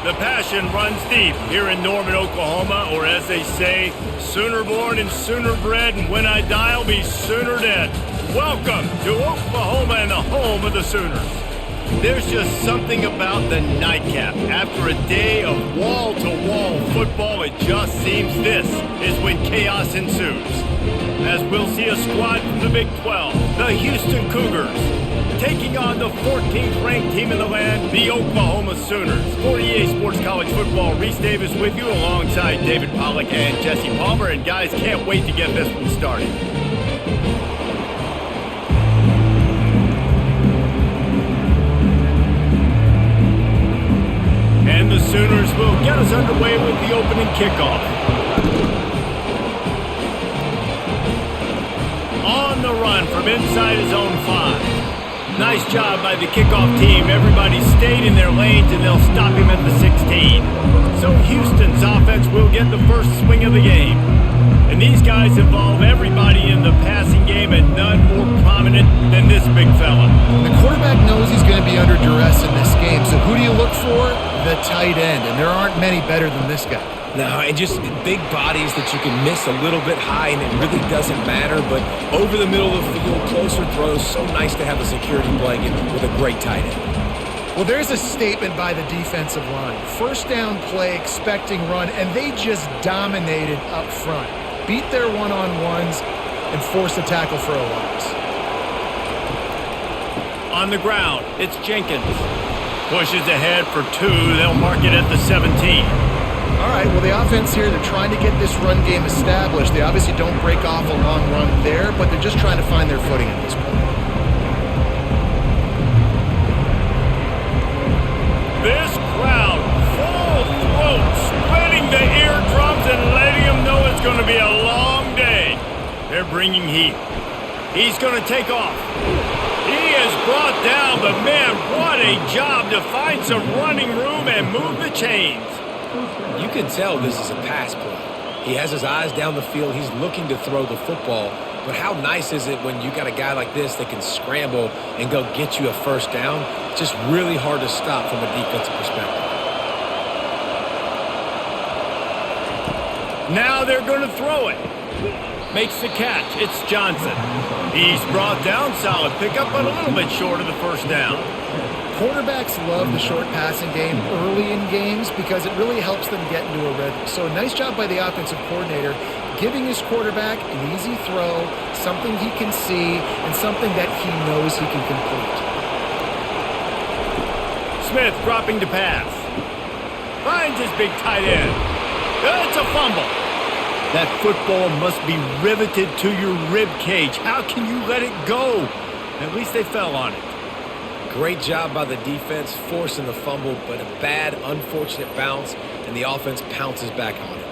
The passion runs deep here in Norman, Oklahoma, or as they say, sooner born and sooner bred, and when I die, I'll be sooner dead. Welcome to Oklahoma and the home of the Sooners. There's just something about the nightcap. After a day of wall-to-wall football, it just seems this is when chaos ensues. As we'll see a squad from the Big 12, the Houston Cougars, taking on the 14th ranked team in the land, the Oklahoma Sooners. For EA Sports College Football, Reese Davis with you alongside David Pollack and Jesse Palmer. And guys, can't wait to get this one started. And the Sooners will get us underway with the opening kickoff. On the run from inside his own 5. Nice job by the kickoff team. Everybody stayed in their lanes, and they'll stop him at the 16. So Houston's offense will get the first swing of the game. And these guys involve everybody in the passing game, and none more prominent than this big fella. The quarterback knows he's going to be under duress in this game. So who do you look for? The tight end. And there aren't many better than this guy. No, and just big bodies that you can miss a little bit high, and it really doesn't matter. But over the middle of the field, closer throws, so nice to have a security blanket with a great tight end. Well, there's a statement by the defensive line. First down play, expecting run, and they just dominated up front. Beat their one-on-ones and forced a tackle for a loss. On the ground, it's Jenkins. Pushes ahead for 2. They'll mark it at the 17. All right, well, the offense here, they're trying to get this run game established. They obviously don't break off a long run there, but they're just trying to find their footing at this point. This crowd, full throat, splitting the eardrums and letting them know it's going to be a long day. They're bringing heat. He's going to take off. He is brought down, but man, what a job to find some running room and move the chains. You can tell this is a pass play. He has his eyes down the field. He's looking to throw the football. But how nice is it when you got a guy like this that can scramble and go get you a first down? It's just really hard to stop from a defensive perspective. Now they're going to throw it. Makes the catch. It's Johnson. He's brought down. Solid pickup, but a little bit short of the first down. Quarterbacks love the short passing game early in games because it really helps them get into a rhythm. So nice job by the offensive coordinator giving his quarterback an easy throw, something he can see, and something that he knows he can complete. Smith dropping to pass. Finds his big tight end. It's a fumble. That football must be riveted to your rib cage. How can you let it go? At least they fell on it. Great job by the defense forcing the fumble, but a bad, unfortunate bounce, and the offense pounces back on it.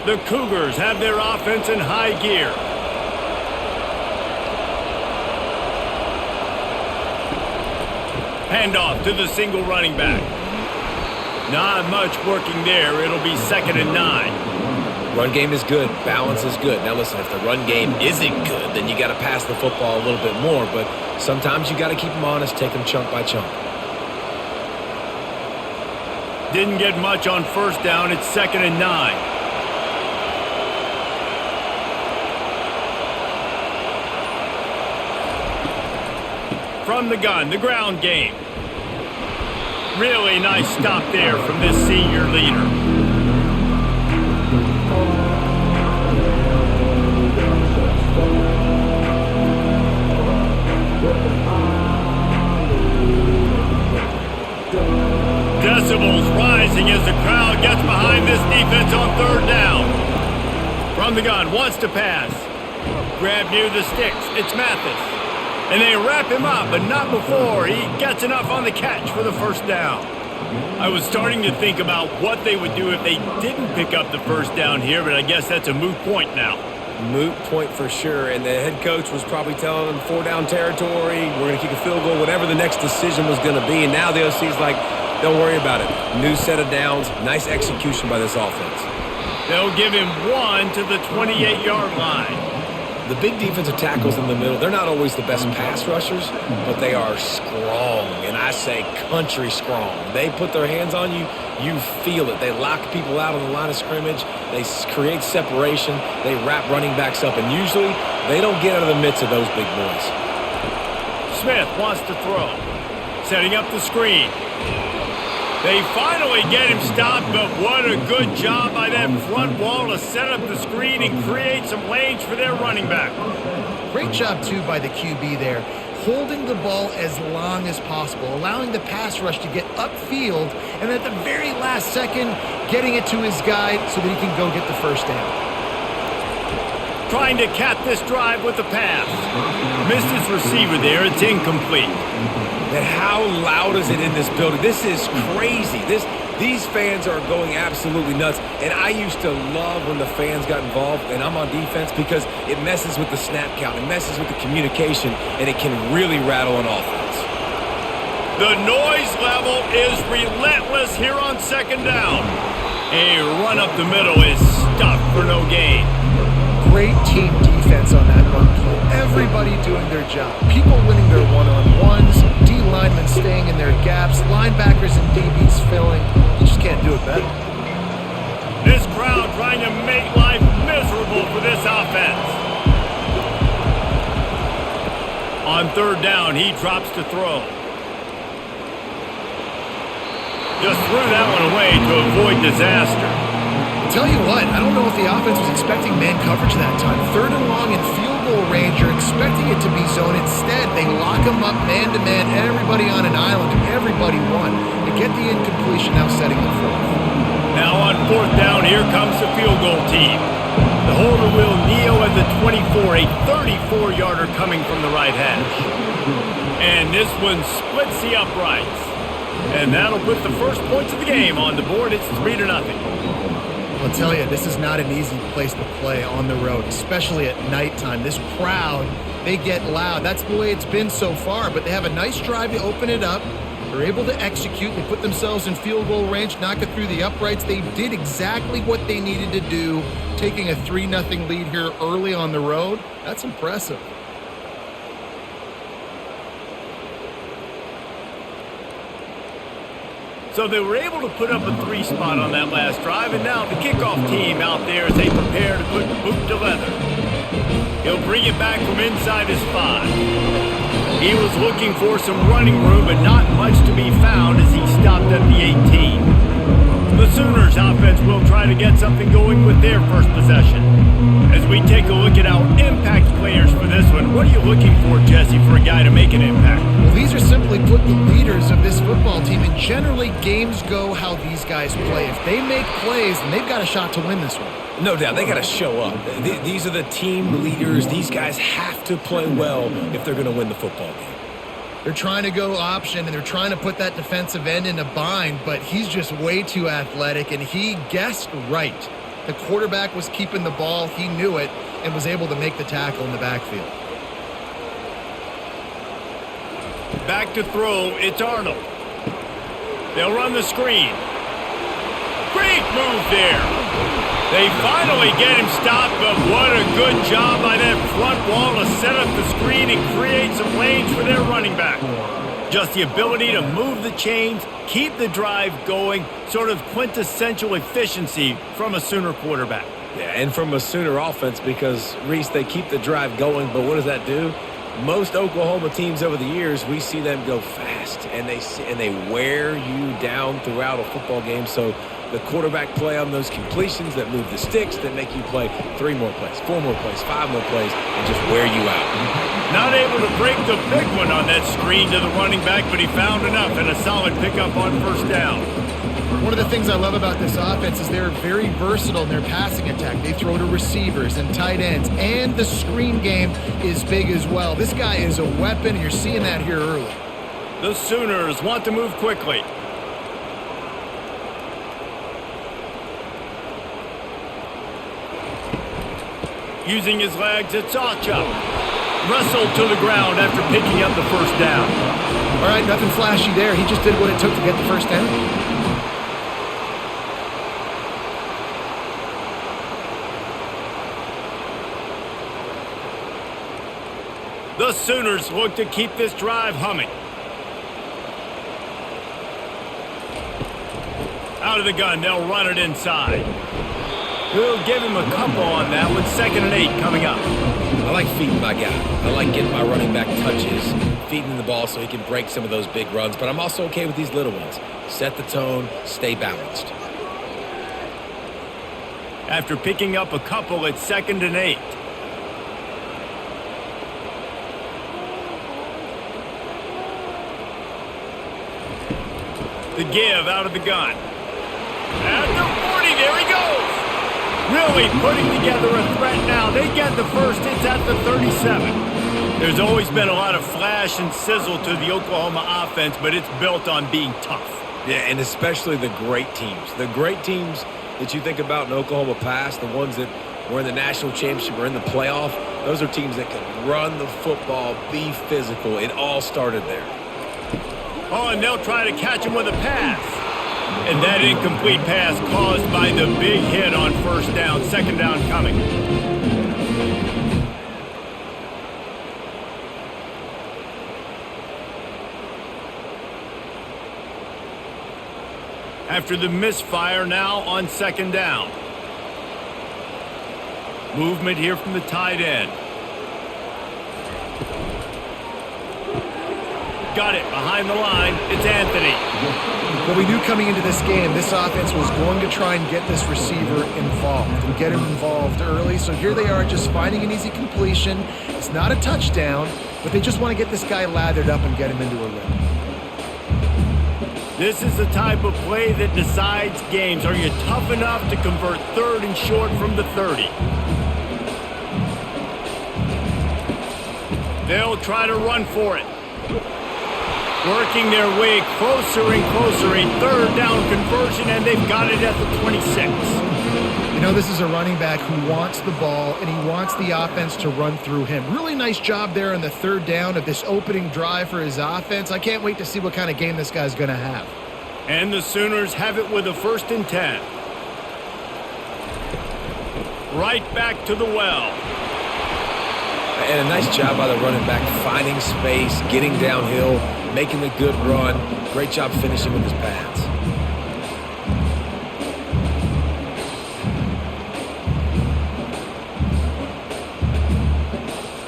The Cougars have their offense in high gear. Handoff to the single running back. Not much working there. It'll be 2nd and 9. Run game is good. Balance is good. Now listen, if the run game isn't good, then you got to pass the football a little bit more. But sometimes you got to keep them honest, take them chunk by chunk. Didn't get much on first down. It's 2nd and 9. From the gun, the ground game. Really nice stop there from this senior leader. Decibels rising as the crowd gets behind this defense on 3rd down. From the gun, wants to pass. Grab near the sticks. It's Mathis. And they wrap him up, but not before he gets enough on the catch for the first down. I was starting to think about what they would do if they didn't pick up the first down here, but I guess that's a moot point now. Moot point for sure, and the head coach was probably telling them 4 down territory, we're going to kick a field goal, whatever the next decision was going to be. And now the OC's like, Don't worry about it. New set of downs, nice execution by this offense. They'll give him 1 to the 28-yard line. The big defensive tackles in the middle, they're not always the best pass rushers, but they are strong, and I say country strong. They put their hands on you, you feel it. They lock people out on the line of scrimmage. They create separation. They wrap running backs up, and usually they don't get out of the midst of those big boys. Smith wants to throw. Setting up the screen. They finally get him stopped, but what a good job by that front wall to set up the screen and create some lanes for their running back. Great job, too, by the QB there, holding the ball as long as possible, allowing the pass rush to get upfield, and at the very last second, getting it to his guy so that he can go get the first down. Trying to cap this drive with the pass. Missed his receiver there. It's incomplete. And how loud is it in this building? This is crazy. These fans are going absolutely nuts. And I used to love when the fans got involved, and I'm on defense, because it messes with the snap count. It messes with the communication, and it can really rattle an offense. The noise level is relentless here on second down. A run up the middle is stuffed for no gain. Great team defense on that run play. Everybody doing their job. People winning their one-on-ones, D linemen staying in their gaps, linebackers and DBs filling. You just can't do it better. This crowd trying to make life miserable for this offense. On third down, he drops to throw. Just threw that one away to avoid disaster. Tell you what, I don't know if the offense was expecting man coverage that time. Third and long in field goal range, you're expecting it to be zone. Instead, they lock him up man-to-man, everybody on an island, and everybody won. To get the incompletion, now setting up fourth. Now on fourth down, here comes the field goal team. The holder will kneel at the 24, a 34-yarder coming from the right hash. And this one splits the uprights. And that'll put the first points of the game on the board. It's 3-0. I'll tell you, this is not an easy place to play on the road, especially at nighttime. This crowd, they get loud. That's the way it's been so far, but they have a nice drive to open it up. They're able to execute. They put themselves in field goal range, knock it through the uprights. They did exactly what they needed to do, taking a 3-0 lead here early on the road. That's impressive. So they were able to put up a 3 spot on that last drive, and now the kickoff team out there as they prepare to put boot to leather. He'll bring it back from inside his 5. He was looking for some running room, but not much to be found as he stopped at the 18. The Sooners offense will try to get something going with their first possession. As we take a look at our impact players for this one, what are you looking for, Jesse, for a guy to make an impact? Well, these are simply put the leaders of this football team, and generally games go how these guys play. If they make plays, then they've got a shot to win this one. No doubt, they got to show up. These are the team leaders. These guys have to play well if they're going to win the football game. They're trying to go option, and they're trying to put that defensive end in a bind, but he's just way too athletic, and he guessed right. The quarterback was keeping the ball. He knew it and was able to make the tackle in the backfield. Back to throw, it's Arnold. They'll run the screen. Great move there. They finally get him stopped, but what a good job by that front wall to set up the screen and create some lanes for their running back. Just the ability to move the chains, keep the drive going, sort of quintessential efficiency from a Sooner quarterback. Yeah, and from a Sooner offense, because, Reese, they keep the drive going, but what does that do? Most Oklahoma teams over the years, we see them go fast, and they wear you down throughout a football game. So the quarterback play on those completions that move the sticks, that make you play 3 more plays, 4 more plays, 5 more plays, and just wear you out. Not able to break the big one on that screen to the running back, but he found enough and a solid pickup on first down. One of the things I love about this offense is they're very versatile in their passing attack. They throw to receivers and tight ends, and the screen game is big as well. This guy is a weapon, and you're seeing that here early. The Sooners want to move quickly. Using his legs, it's Sawchuk. Wrestled to the ground after picking up the first down. All right, nothing flashy there. He just did what it took to get the first down. The Sooners look to keep this drive humming. Out of the gun, they'll run it inside. We'll give him a couple on that with 2nd and 8 coming up. I like feeding my guy. I like getting my running back touches, feeding him the ball so he can break some of those big runs, but I'm also okay with these little ones. Set the tone, stay balanced. After picking up a couple at 2nd and 8. The give out of the gun. At the 40, there he goes. Really putting together a threat now. They get the first. It's at the 37. There's always been a lot of flash and sizzle to the Oklahoma offense, but it's built on being tough. Yeah, and especially the great teams. The great teams that you think about in Oklahoma past, the ones that were in the national championship or in the playoff, those are teams that can run the football, be physical. It all started there. Oh, and they'll try to catch him with a pass. And that incomplete pass caused by the big hit on first down. 2nd down coming. After the misfire, now on 2nd down. Movement here from the tight end. Got it behind the line. It's Anthony. Well, we knew coming into this game, this offense was going to try and get this receiver involved and get him involved early. So here they are just finding an easy completion. It's not a touchdown, but they just want to get this guy lathered up and get him into a rhythm. This is the type of play that decides games. Are you tough enough to convert 3rd and short from the 30? They'll try to run for it. Working their way closer and closer, a 3rd down conversion, and they've got it at the 26. You know, this is a running back who wants the ball, and he wants the offense to run through him. Really nice job there on the 3rd down of this opening drive for his offense. I can't wait to see what kind of game this guy's going to have. And the Sooners have it with a 1st and 10. Right back to the well. And a nice job by the running back, finding space, getting downhill, making a good run. Great job finishing with his pads.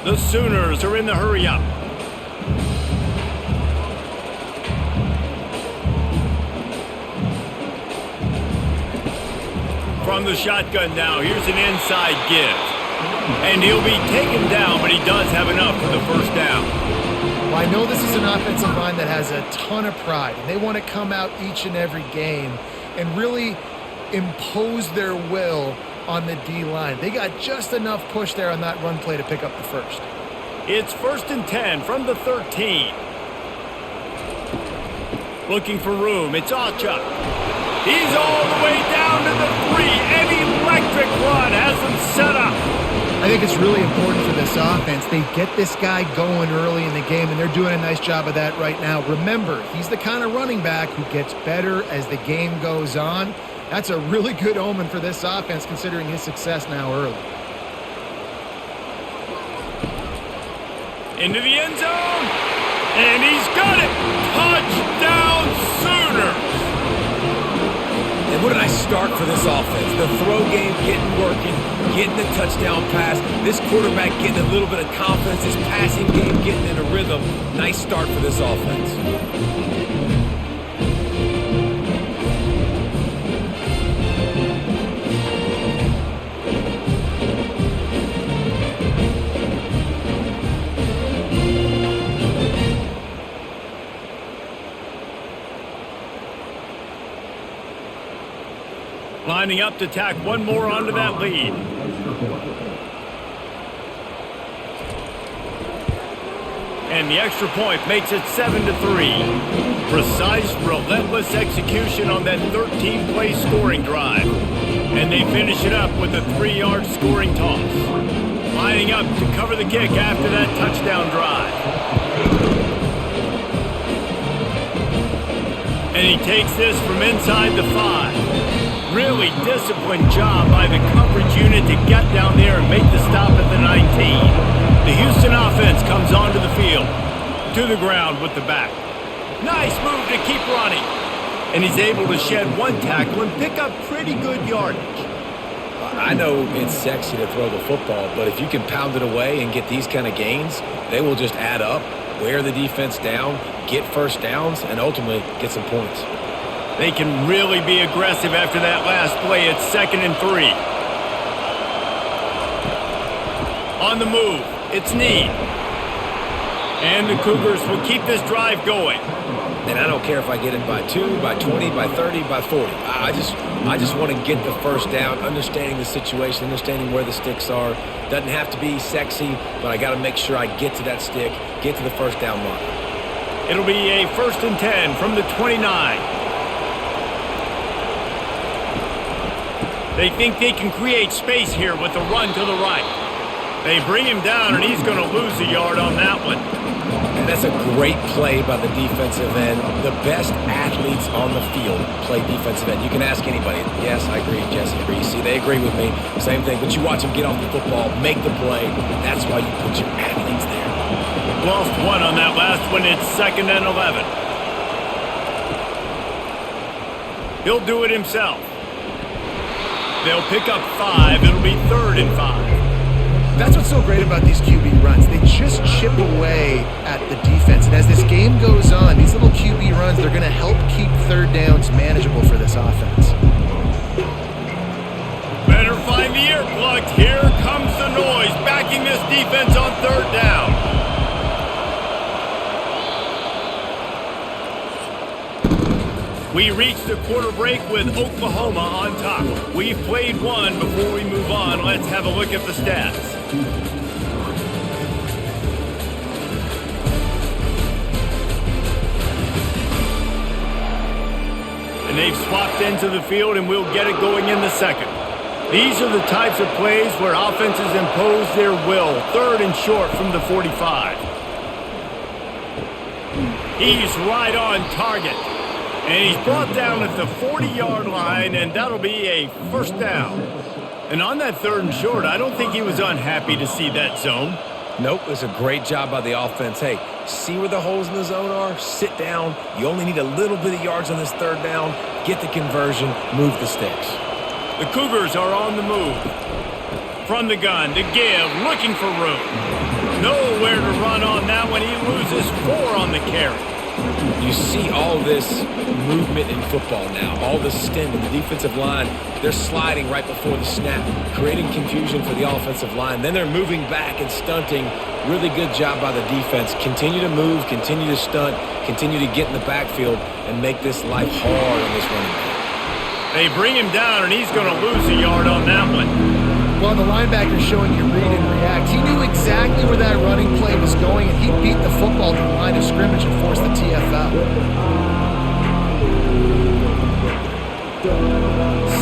The Sooners are in the hurry up. From the shotgun now, here's an inside give. And he'll be taken down, but he does have enough for the first down. Well, I know this is an offensive line that has a ton of pride, and they want to come out each and every game and really impose their will on the D-line. They got just enough push there on that run play to pick up the first. It's 1st and 10 from the 13. Looking for room. It's Achuk. He's all the way down to the 3. An electric run has him set up. I think it's really important for this offense. They get this guy going early in the game, and they're doing a nice job of that right now. Remember, he's the kind of running back who gets better as the game goes on. That's a really good omen for this offense, considering his success now early. Into the end zone, and he's got it. Touchdown Sooners. And what a nice start for this offense. The throw game getting working, getting the touchdown pass. This quarterback getting a little bit of confidence. This passing game getting in a rhythm. Nice start for this offense. Lining up to tack one more onto that lead. And the extra point makes it 7-3. Precise, relentless execution on that 13-play scoring drive. And they finish it up with a 3-yard scoring toss. Lining up to cover the kick after that touchdown drive. And he takes this from inside the 5. Really disciplined job by the coverage unit to get down there and make the stop at the 19. The Houston offense comes onto the field. To the ground with the back. Nice move to keep running. And he's able to shed one tackle and pick up pretty good yardage. I know it's sexy to throw the football, but if you can pound it away and get these kind of gains, they will just add up, wear the defense down, get first downs, and ultimately get some points. They can really be aggressive after that last play. It's 2nd and 3. On the move, it's Need. And the Cougars will keep this drive going. And I don't care if I get it by 2, by 20, by 30, by 40. I just want to get the first down, understanding the situation, understanding where the sticks are. Doesn't have to be sexy, but I got to make sure I get to that stick, get to the first down mark. It'll be a 1st and 10 from the 29. They think they can create space here with a run to the right. They bring him down, and he's going to lose a yard on that one. And that's a great play by the defensive end. The best athletes on the field play defensive end. You can ask anybody. Yes, I agree. Jesse agrees. See, they agree with me. Same thing. But you watch them get off the football, make the play. That's why you put your athletes there. Lost one on that last one. It's 2nd and 11. He'll do it himself. They'll pick up 5. It'll be 3rd and 5. That's what's so great about these QB runs. They just chip away at the defense. And as this game goes on, these little QB runs, they're going to help keep third downs manageable for this offense. Better find the earplugs. Here comes the noise, backing this defense on 3rd down. We reach the quarter break with Oklahoma on top. We've played one. Before we move on, let's have a look at the stats. And they've swapped into the field, and we'll get it going in the 2nd. These are the types of plays where offenses impose their will. 3rd and short from the 45. He's right on target. And he's brought down at the 40-yard line, and that'll be a 1st down. And on that 3rd and short, I don't think he was unhappy to see that zone. Nope, it's a great job by the offense. Hey, see where the holes in the zone are? Sit down. You only need a little bit of yards on this 3rd down. Get the conversion. Move the sticks. The Cougars are on the move. From the gun to give, looking for room. Nowhere to run on that one. He loses 4 on the carry. You see all this movement in football now, all the extending, the defensive line, they're sliding right before the snap, creating confusion for the offensive line. Then they're moving back and stunting. Really good job by the defense. Continue to move, continue to stunt, continue to get in the backfield, and make this life hard on this running back. They bring him down, and he's going to lose a yard on that one. Well, the linebacker's showing you read and react. He knew exactly where that running play was going, and he beat the football to the line of scrimmage and forced the TFL.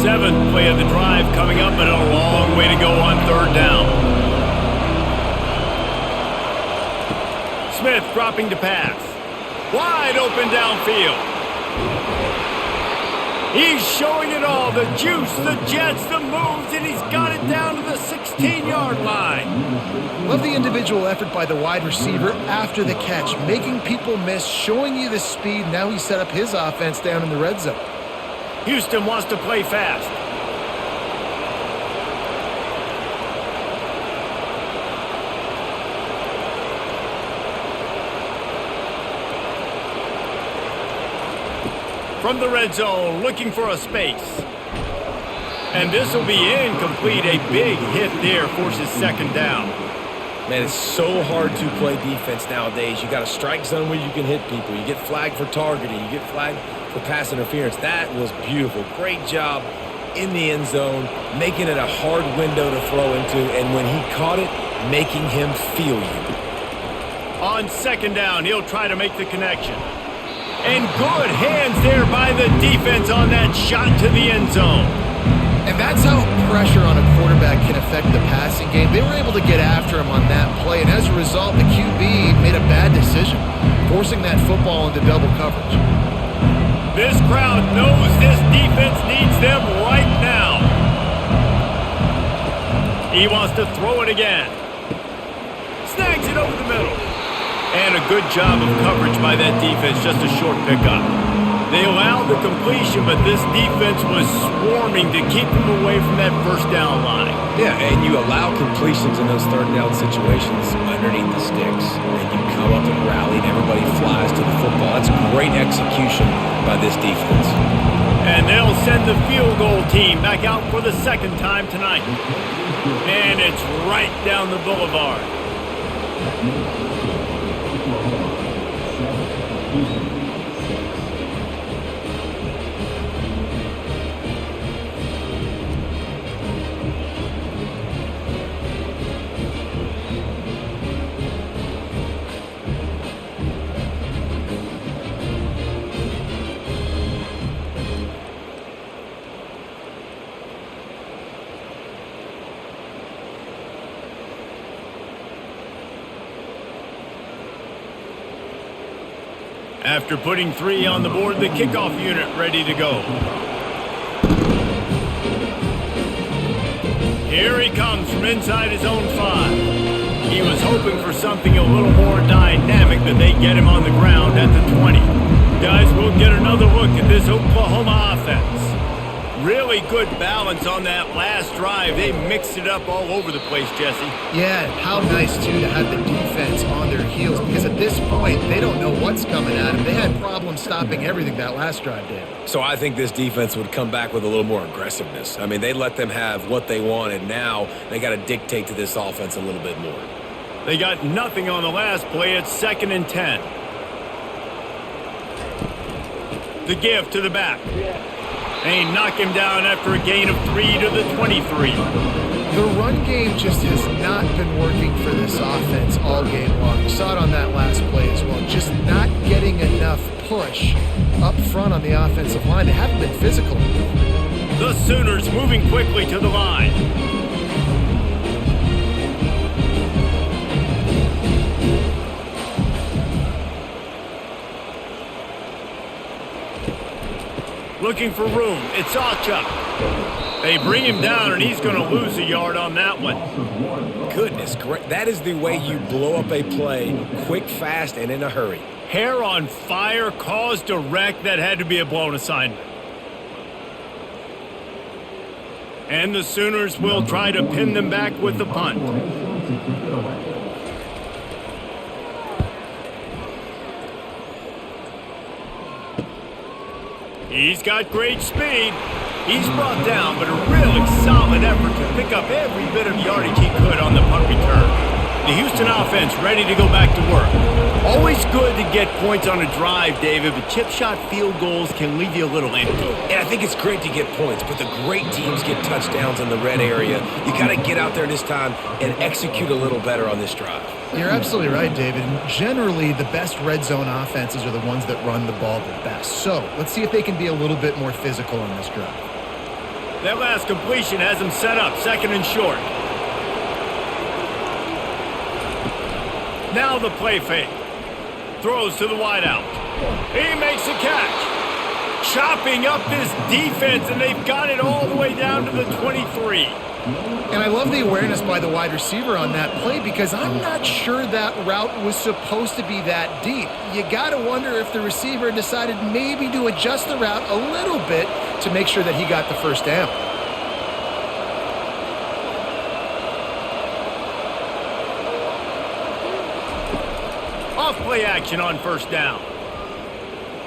7th play of the drive coming up, and a long way to go on 3rd down. Smith dropping to pass. Wide open downfield. He's showing it all, the juice, the jets, the moves, and he's got it down to the 16-yard line. Love the individual effort by the wide receiver after the catch, making people miss, showing you the speed. Now he set up his offense down in the red zone. Houston wants to play fast. From the red zone, looking for a space. And this will be incomplete. A big hit there forces 2nd down. Man, it's so hard to play defense nowadays. You got a strike zone where you can hit people. You get flagged for targeting. You get flagged for pass interference. That was beautiful. Great job in the end zone, making it a hard window to throw into. And when he caught it, making him feel you. On 2nd down, he'll try to make the connection. And good hands there by the defense on that shot to the end zone. And that's how pressure on a quarterback can affect the passing game. They were able to get after him on that play, and as a result, the QB made a bad decision, forcing that football into double coverage. This crowd knows this defense needs them right now. He wants to throw it again. Snags it over the middle. And a good job of coverage by that defense, just a short pickup. They allowed the completion, but this defense was swarming to keep them away from that first down line. Yeah, and you allow completions in those third down situations underneath the sticks, and you come up and rally, and everybody flies to the football. That's great execution by this defense. And they'll send the field goal team back out for the second time tonight. And it's right down the boulevard. After putting 3 on the board, the kickoff unit ready to go. Here he comes from inside his own 5. He was hoping for something a little more dynamic, that they get him on the ground at the 20. Guys, we'll get another look at this Oklahoma offense. Really good balance on that last drive. They mixed it up all over the place, Jesse. Yeah, how nice, too, to have the defense on their heels, because at this point, they don't know what's coming at them. They had problems stopping everything that last drive, Dave. So I think this defense would come back with a little more aggressiveness. I mean, they let them have what they wanted. Now they got to dictate to this offense a little bit more. They got nothing on the last play. It's 2nd and 10. The give to the back. They knock him down after a gain of 3 to the 23. The run game just has not been working for this offense all game long. You saw it on that last play as well. Just not getting enough push up front on the offensive line. They haven't been physical. The Sooners moving quickly to the line. Looking for room. It's Achuk. They bring him down, and he's going to lose a yard on that one. Goodness, great. That is the way you blow up a play, quick, fast, and in a hurry. Hair on fire, caused a wreck. That had to be a blown assignment. And the Sooners will try to pin them back with the punt. He's got great speed. He's brought down, but a really solid effort to pick up every bit of yardage he could on the punt return. The Houston offense ready to go back to work. Always good to get points on a drive, David, but chip shot field goals can leave you a little empty. And I think it's great to get points, but the great teams get touchdowns in the red area. You got to get out there this time and execute a little better on this drive. You're absolutely right, David. Generally, the best red zone offenses are the ones that run the ball the best. So let's see if they can be a little bit more physical on this drive. That last completion has him set up, 2nd and short. Now the play fake. Throws to the wideout. He makes a catch. Chopping up this defense, and they've got it all the way down to the 23. And I love the awareness by the wide receiver on that play, because I'm not sure that route was supposed to be that deep. You got to wonder if the receiver decided maybe to adjust the route a little bit to make sure that he got the first down. Off play action on first down.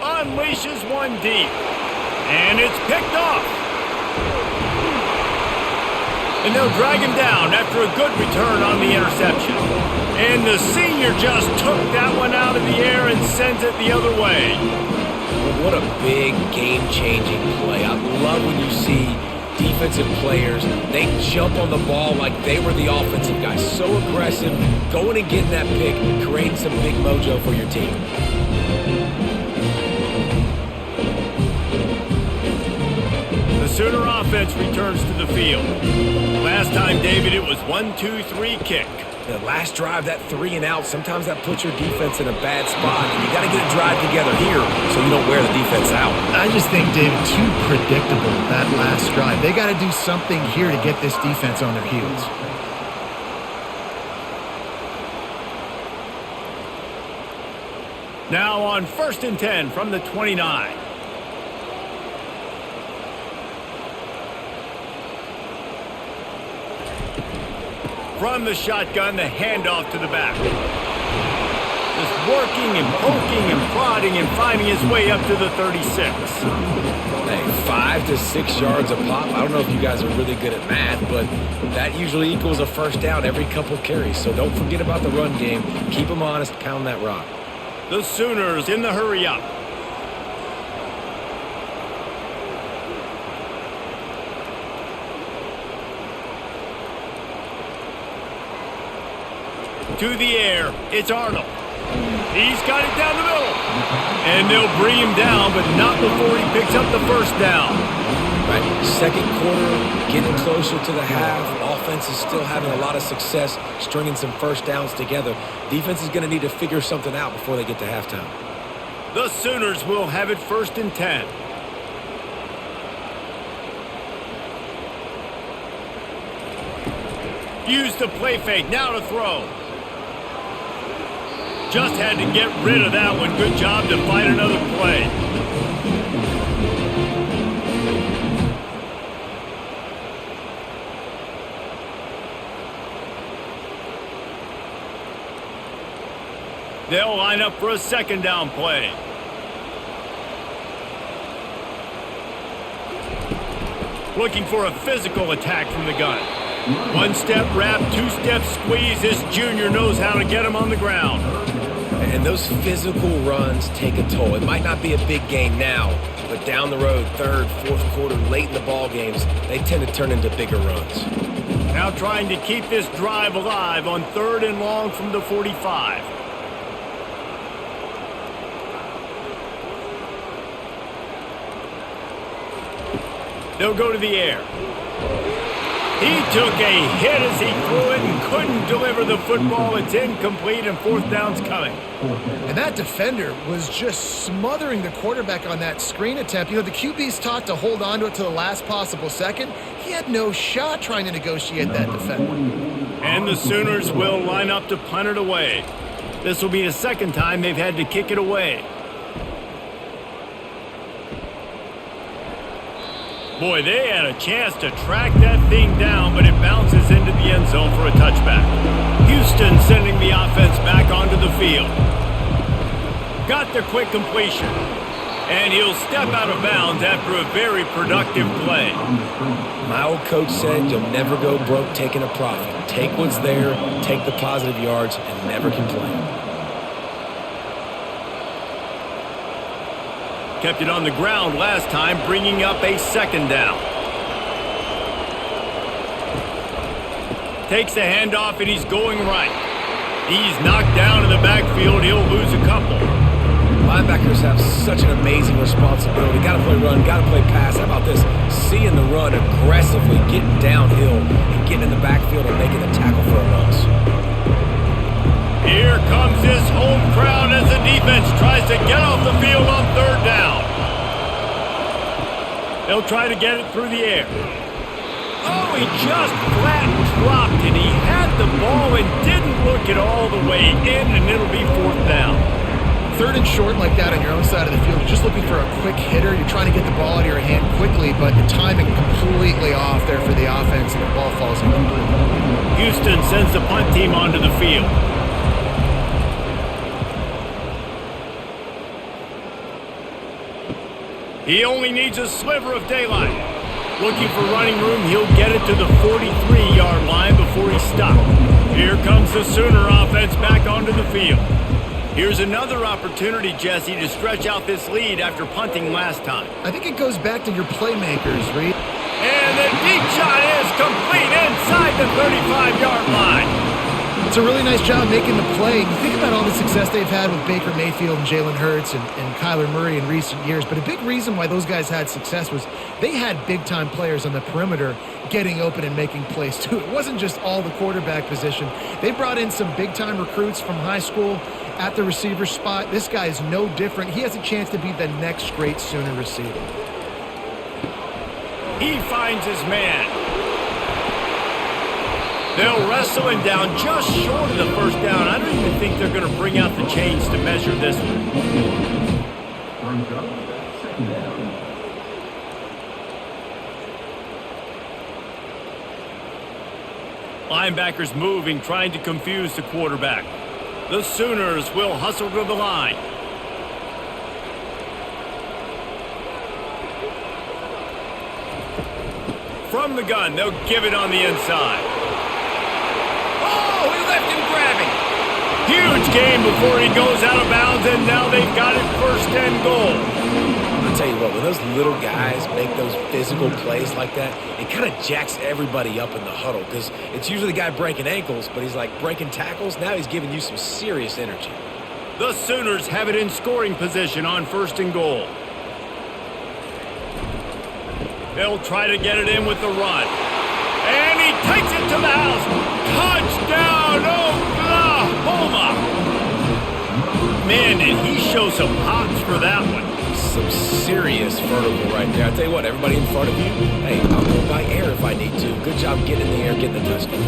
Unleashes one deep. And it's picked off. And they'll drag him down after a good return on the interception. And the senior just took that one out of the air and sends it the other way. What a big game-changing play. I love when you see defensive players, they jump on the ball like they were the offensive guys. So aggressive, going and getting that pick, creating some big mojo for your team. The Sooner offense returns to the field. Last time, David, it was 1-2-3 kick. The last drive, that 3 and out, sometimes that puts your defense in a bad spot. And you got to get a drive together here so you don't wear the defense out. I just think, David, too predictable, that last drive. They got to do something here to get this defense on their heels. Now on 1st and 10 from the 29. From the shotgun, the handoff to the back. Just working and poking and prodding and finding his way up to the 36. Hey, 5 to 6 yards a pop. I don't know if you guys are really good at math, but that usually equals a first down every couple carries. So don't forget about the run game. Keep them honest, pound that rock. The Sooners in the hurry up. To the air, it's Arnold. He's got it down the middle. And they'll bring him down, but not before he picks up the first down. Right, second quarter, getting closer to the half. Offense is still having a lot of success stringing some first downs together. Defense is going to need to figure something out before they get to halftime. The Sooners will have it 1st and 10. Use the play fake, now to throw. Just had to get rid of that one. Good job to find another play. They'll line up for a 2nd down play. Looking for a physical attack from the gun. 1-step wrap, 2-step squeeze. This junior knows how to get him on the ground. And those physical runs take a toll. It might not be a big gain now, but down the road, 3rd, 4th quarter, late in the ball games, they tend to turn into bigger runs. Now trying to keep this drive alive on 3rd and long from the 45. They'll go to the air. He took a hit as he threw it and couldn't deliver the football. It's incomplete and 4th down's coming. And that defender was just smothering the quarterback on that screen attempt. You know, the QB's taught to hold on to it to the last possible second. He had no shot trying to negotiate that defender. And the Sooners will line up to punt it away. This will be the 2nd time they've had to kick it away. Boy, they had a chance to track that thing down, but it bounces into the end zone for a touchback. Houston sending the offense back onto the field. Got the quick completion. And he'll step out of bounds after a very productive play. My old coach said you'll never go broke taking a profit. Take what's there, take the positive yards, and never complain. Kept it on the ground last time, bringing up a 2nd down. Takes the handoff, and he's going right. He's knocked down in the backfield. He'll lose a couple. Linebackers have such an amazing responsibility. Got to play run, got to play pass. How about this? Seeing the run aggressively, getting downhill, and getting in the backfield and making a tackle for a loss. Here comes his home crowd as the defense tries to get off the field on 3rd down. They'll try to get it through the air. Oh, he just flat dropped it. He had the ball and didn't look it all the way in, and it'll be 4th down. 3rd and short like that on your own side of the field, you're just looking for a quick hitter. You're trying to get the ball out of your hand quickly, but the timing completely off there for the offense, and the ball falls incomplete. Houston sends the punt team onto the field. He only needs a sliver of daylight. Looking for running room, he'll get it to the 43-yard line before he's stopped. Here comes the Sooner offense back onto the field. Here's another opportunity, Jesse, to stretch out this lead after punting last time. I think it goes back to your playmakers, Reed. And the deep shot is complete inside the 35-yard line. It's a really nice job making the play. You think about all the success they've had with Baker Mayfield and Jalen Hurts and Kyler Murray in recent years, but a big reason why those guys had success was they had big-time players on the perimeter getting open and making plays too. It wasn't just all the quarterback position. They brought in some big-time recruits from high school at the receiver spot. This guy is no different. He has a chance to be the next great Sooner receiver. He finds his man. They'll wrestle him down just short of the first down. I don't even think they're going to bring out the chains to measure this one. Linebackers moving, trying to confuse the quarterback. The Sooners will hustle to the line. From the gun, they'll give it on the inside. Oh, he left him grabbing. Huge gain before he goes out of bounds, and now they've got it 1st and goal. I'll tell you what, when those little guys make those physical plays like that, it kind of jacks everybody up in the huddle because it's usually the guy breaking ankles, but he's like breaking tackles. Now he's giving you some serious energy. The Sooners have it in scoring position on 1st and goal. They'll try to get it in with the run. And he takes it to the house. Touchdown, Oklahoma! Man, did he show some hops for that one. Some serious vertical right there. I tell you what, everybody in front of you, hey, I'll go by air if I need to. Good job getting in the air, getting the touchdown.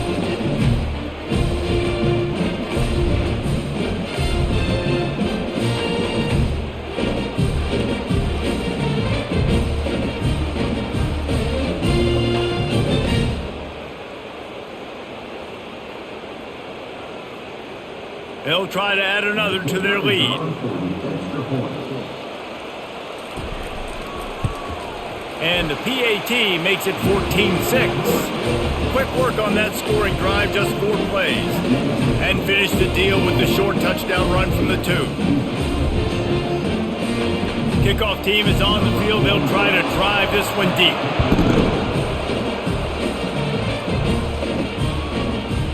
They'll try to add another to their lead. And the PAT makes it 14-6. Quick work on that scoring drive, just 4 plays. And finish the deal with the short touchdown run from the 2. Kickoff team is on the field. They'll try to drive this one deep.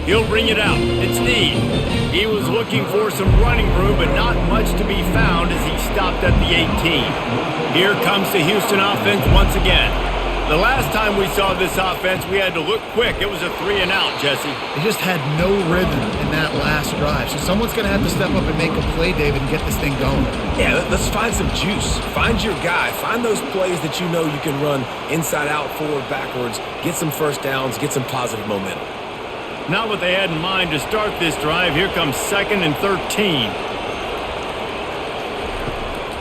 He'll bring it out. It's Snead. He was looking for some running room, but not much to be found as he stopped at the 18. Here comes the Houston offense once again. The last time we saw this offense, we had to look quick. It was a 3-and-out, Jesse. They just had no rhythm in that last drive. So someone's going to have to step up and make a play, David, and get this thing going. Yeah, let's find some juice. Find your guy. Find those plays that you know you can run inside out, forward, backwards. Get some first downs. Get some positive momentum. Not what they had in mind to start this drive. Here comes 2nd and 13.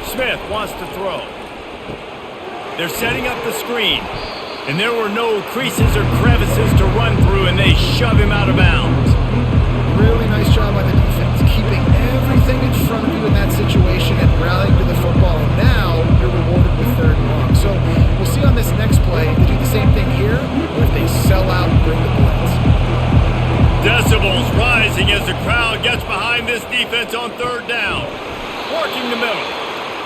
Smith wants to throw. They're setting up the screen. And there were no creases or crevices to run through, and they shove him out of bounds. Really nice job by the defense, keeping everything in front of you in that situation and rallying to the football. And now you're rewarded with 3rd and long. So we'll see on this next play if they do the same thing here or if they sell out and bring the blitz. Decibels rising as the crowd gets behind this defense on 3rd down. Working the middle.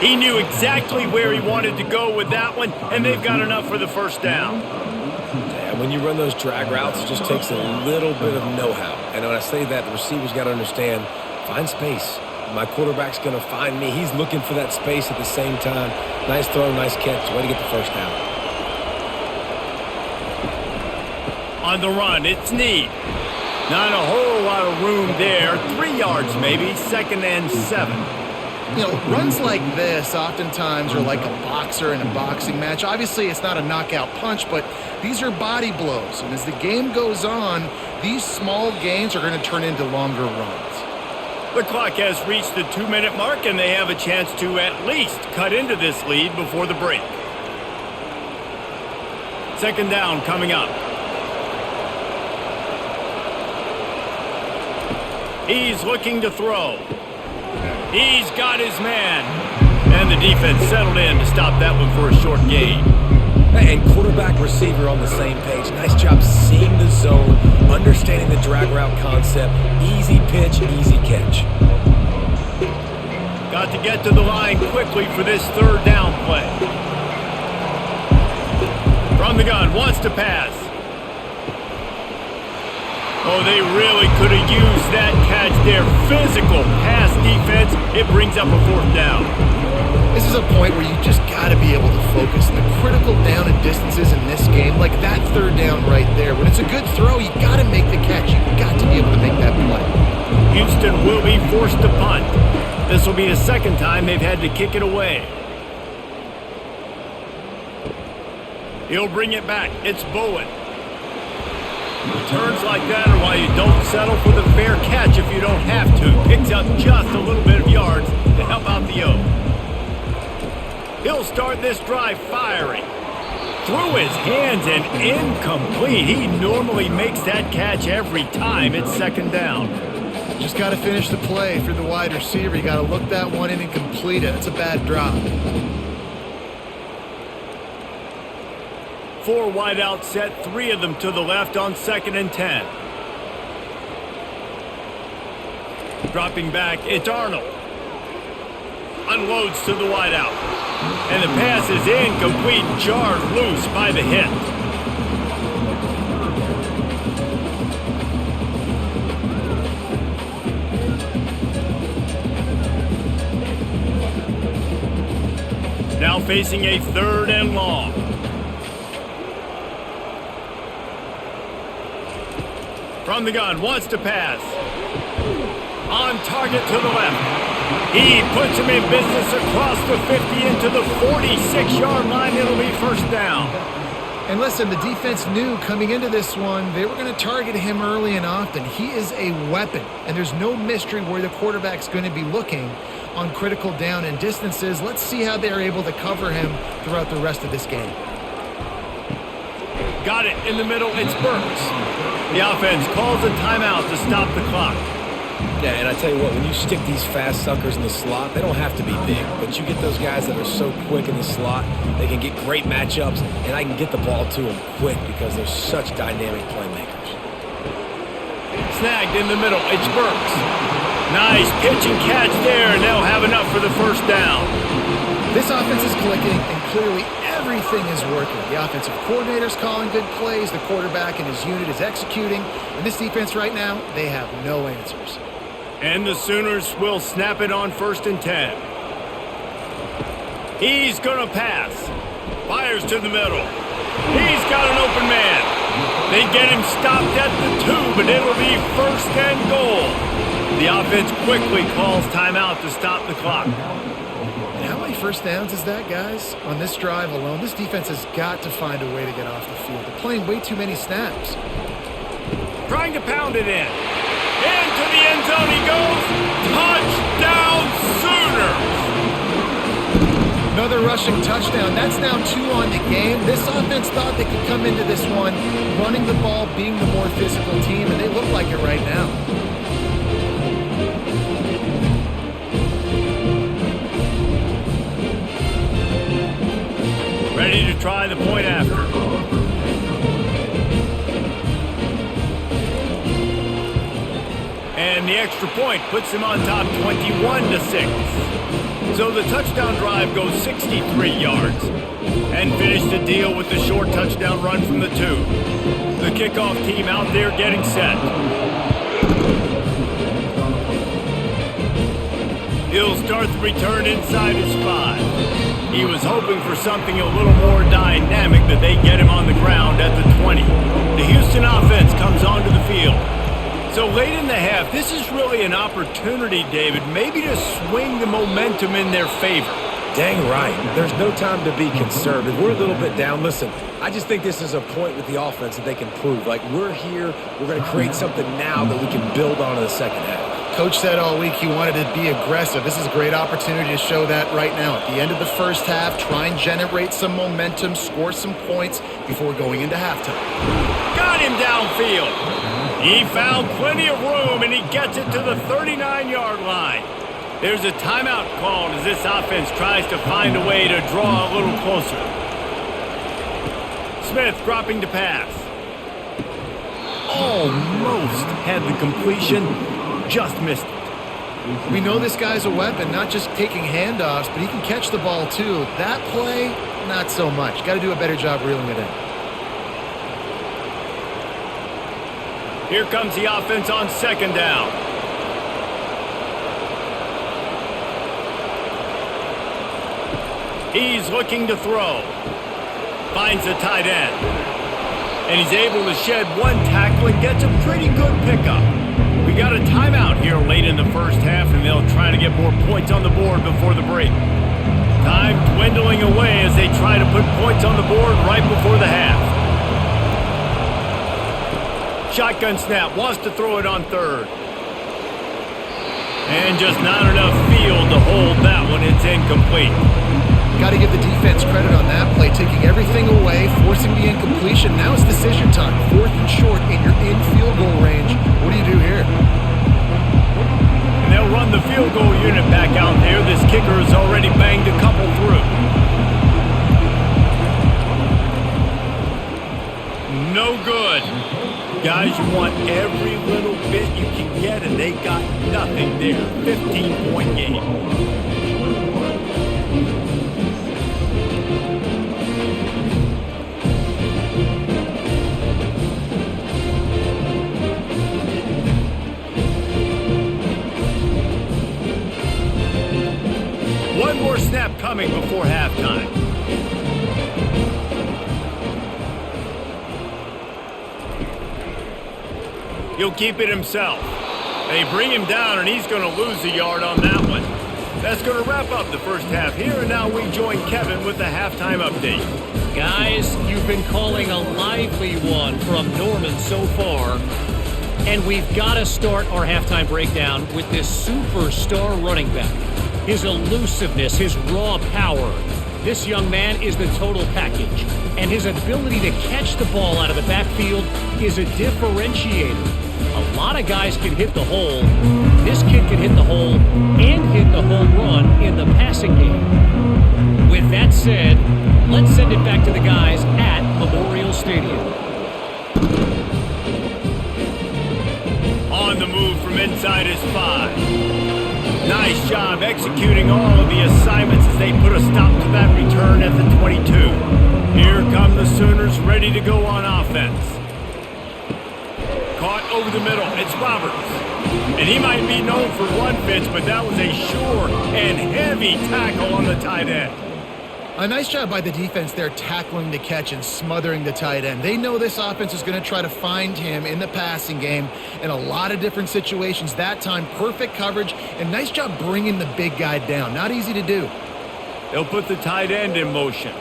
He knew exactly where he wanted to go with that one, and they've got enough for the 1st down. Yeah, when you run those drag routes, it just takes a little bit of know-how. And when I say that, the receiver's got to understand, find space. My quarterback's going to find me. He's looking for that space at the same time. Nice throw, nice catch. Way to get the 1st down. On the run, it's Snead. Not a whole lot of room there. 3 yards maybe, 2nd and 7. You know, runs like this oftentimes are like a boxer in a boxing match. Obviously, it's not a knockout punch, but these are body blows. And as the game goes on, these small gains are going to turn into longer runs. The clock has reached the 2-minute mark, and they have a chance to at least cut into this lead before the break. 2nd down coming up. He's looking to throw. He's got his man. And the defense settled in to stop that one for a short gain. And quarterback, receiver on the same page. Nice job seeing the zone, understanding the drag route concept. Easy pitch, easy catch. Got to get to the line quickly for this 3rd down play. From the gun, wants to pass. Oh, they really could have used that catch there. Physical pass defense. It brings up a fourth down. This is a point where you just got to be able to focus. The critical down and distances in this game, like that third down right there. When it's a good throw, you got to make the catch. You got to be able to make that play. Houston will be forced to punt. This will be the second time they've had to kick it away. He'll bring it back. It's Bowen. Returns like that are why you don't settle for the fair catch if you don't have to. Picks up just a little bit of yards to help out the O. He'll start this drive firing. Through his hands and incomplete. He normally makes that catch every time it's second down. Just got to finish the play for the wide receiver. You got to look that one in and complete it. It's a bad drop. 4 wide out set, 3 of them to the left on 2nd and 10. Dropping back, it's Arnold. Unloads to the wide out. And the pass is incomplete, jarred loose by the hit. Now facing a 3rd and long. From the gun, wants to pass. On target to the left. He puts him in business across the 50 into the 46-yard line. It'll be first down. And listen, the defense knew coming into this one, they were going to target him early and often. He is a weapon, and there's no mystery where the quarterback's going to be looking on critical down and distances. Let's see how they're able to cover him throughout the rest of this game. Got it in the middle. It's Burks. The offense calls a timeout to stop the clock. Yeah, and I tell you what, when you stick these fast suckers in the slot, they don't have to be big, but you get those guys that are so quick in the slot, they can get great matchups, and I can get the ball to them quick because they're such dynamic playmakers. Snagged in the middle. It's Burks. Nice pitch and catch there, and they'll have enough for the first down. This offense is clicking, and clearly everything is working. The offensive coordinator's calling good plays, the quarterback and his unit is executing, and this defense right now, they have no answers. And the Sooners will snap it on 1st and 10. He's going to pass. Fires to the middle. He's got an open man. They get him stopped at the 2, but it'll be 1st and goal. The offense quickly calls timeout to stop the clock. And how many first downs is that, guys? On this drive alone, this defense has got to find a way to get off the field. They're playing way too many snaps. Trying to pound it in. Into the end zone he goes. Touchdown Sooners! Another rushing touchdown. That's now 2 on the game. This offense thought they could come into this one running the ball, being the more physical team, and they look like it right now. Ready to try the point after. And the extra point puts him on top 21-6. So the touchdown drive goes 63 yards. And finish the deal with the short touchdown run from the 2. The kickoff team out there getting set. He'll start the return inside his 5. He was hoping for something a little more dynamic, that they get him on the ground at the 20. The Houston offense comes onto the field. So late in the half, this is really an opportunity, David, maybe to swing the momentum in their favor. Dang right. There's no time to be conservative. We're a little bit down. Listen, I just think this is a point with the offense that they can prove. Like, we're here, we're going to create something now that we can build on in the second half. Coach said all week he wanted to be aggressive. This is a great opportunity to show that right now. At the end of the first half, try and generate some momentum, score some points before going into halftime. Got him downfield. He found plenty of room, and he gets it to the 39-yard line. There's a timeout called as this offense tries to find a way to draw a little closer. Smith dropping to pass. Almost had the completion. Just missed it. We know this guy's a weapon, not just taking handoffs, but he can catch the ball too. That play, not so much. Got to do a better job reeling it in. Here comes the offense on second down. He's looking to throw. Finds the tight end. And he's able to shed one tackle and gets a pretty good pickup. We got a timeout here late in the first half, and they'll try to get more points on the board before the break. Time dwindling away as they try to put points on the board right before the half. Shotgun snap, wants to throw it on third. And just not enough field to hold that one. It's incomplete. Got to give the defense credit on that play, taking everything away, forcing the incompletion. Now it's decision time. 4th and short, and you're in field goal range. What do you do here? And they'll run the field goal unit back out there. This kicker has already banged a couple through. No good. Guys, you want every little bit you can get, and they got nothing there. 15-point game. One more snap coming before halftime. He'll keep it himself. They bring him down, and he's going to lose a yard on that one. That's going to wrap up the first half here, and now we join Kevin with the halftime update. Guys, you've been calling a lively one from Norman so far, and we've got to start our halftime breakdown with this superstar running back. His elusiveness, his raw power. This young man is the total package, and his ability to catch the ball out of the backfield is a differentiator. A lot of guys can hit the hole. This kid can hit the hole and hit the home run in the passing game. With that said, let's send it back to the guys at Memorial Stadium. On the move from inside his 5. Nice job executing all of the assignments as they put a stop to that return at the 22. Here come the Sooners ready to go on offense. Caught over the middle. It's Roberts. And he might be known for run fits, but that was a sure and heavy tackle on the tight end. A nice job by the defense there, tackling the catch and smothering the tight end. They know this offense is going to try to find him in the passing game in a lot of different situations. That time, perfect coverage, and nice job bringing the big guy down. Not easy to do. They'll put the tight end in motion.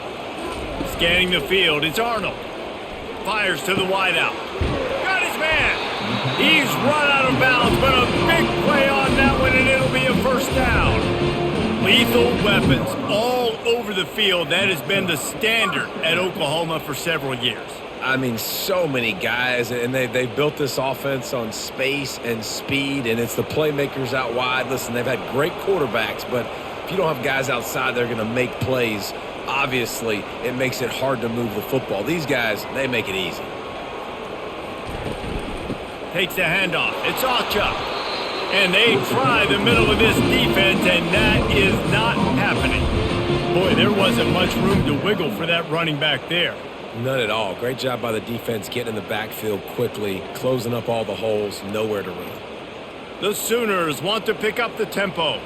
Scanning the field, it's Arnold. Fires to the wideout. Got his man. He's run out of bounds, but a big play on that one, and it'll be a first down. Lethal weapons all over the field. That has been the standard at Oklahoma for several years. I mean, so many guys, and they built this offense on space and speed, and it's the playmakers out wide. Listen, they've had great quarterbacks, but if you don't have guys outside, they're going to make plays. Obviously, it makes it hard to move the football. These guys, they make it easy. Takes the handoff. It's Achuk. And they try the middle of this defense, and that is not happening. Boy, there wasn't much room to wiggle for that running back there. None at all. Great job by the defense getting in the backfield quickly, closing up all the holes, nowhere to run. The Sooners want to pick up the tempo.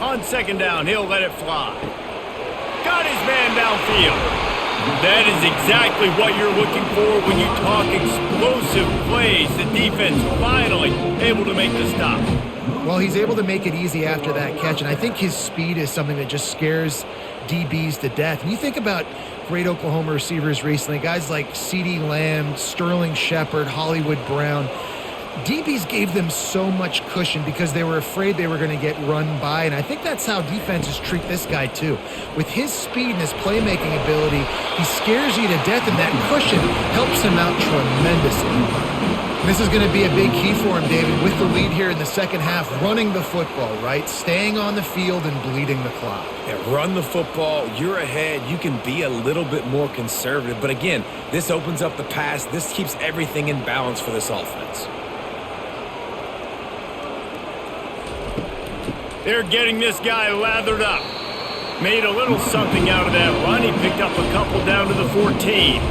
On second down, he'll let it fly. Got his man downfield. That is exactly what you're looking for when you talk explosive plays. The defense finally able to make the stop. Well, he's able to make it easy after that catch, and I think his speed is something that just scares DBs to death. And you think about great Oklahoma receivers recently, guys like CeeDee Lamb, Sterling Shepard, Hollywood Brown. DBs gave them so much cushion because they were afraid they were going to get run by, and I think that's how defenses treat this guy too. With his speed and his playmaking ability, he scares you to death, and that cushion helps him out tremendously. This is going to be a big key for him, David, with the lead here in the second half, running the football, right? Staying on the field and bleeding the clock. Yeah, run the football. You're ahead. You can be a little bit more conservative. But again, this opens up the pass. This keeps everything in balance for this offense. They're getting this guy lathered up. Made a little something out of that run. He picked up a couple down to the 14.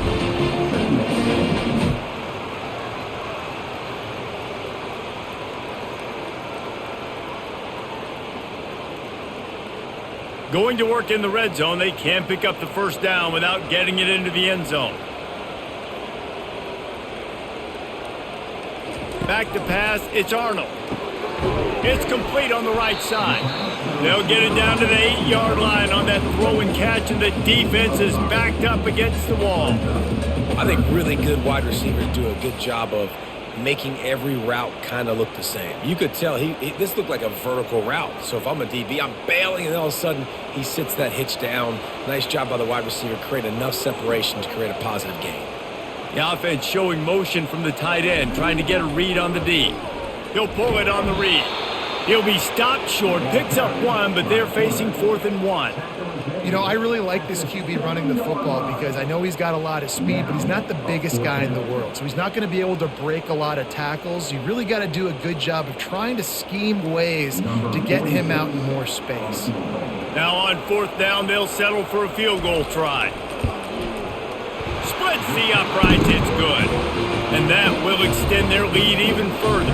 Going to work in the red zone, they can pick up the first down without getting it into the end zone. Back to pass, it's Arnold. It's complete on the right side. They'll get it down to the 8-yard line on that throw and catch, and the defense is backed up against the wall. I think really good wide receivers do a good job of making every route kind of look the same. You could tell this looked like a vertical route. So if I'm a DB, I'm bailing, and all of a sudden he sits that hitch down. Nice job by the wide receiver, create enough separation to create a positive gain. The offense showing motion from the tight end, trying to get a read on the D. He'll pull it on the read. He'll be stopped short, picks up one, but they're facing 4th and 1. You know, I really like this QB running the football because I know he's got a lot of speed, but he's not the biggest guy in the world. So he's not going to be able to break a lot of tackles. You really got to do a good job of trying to scheme ways to get him out in more space. Now on 4th down, they'll settle for a field goal try. Splits the uprights, it's good. And that will extend their lead even further.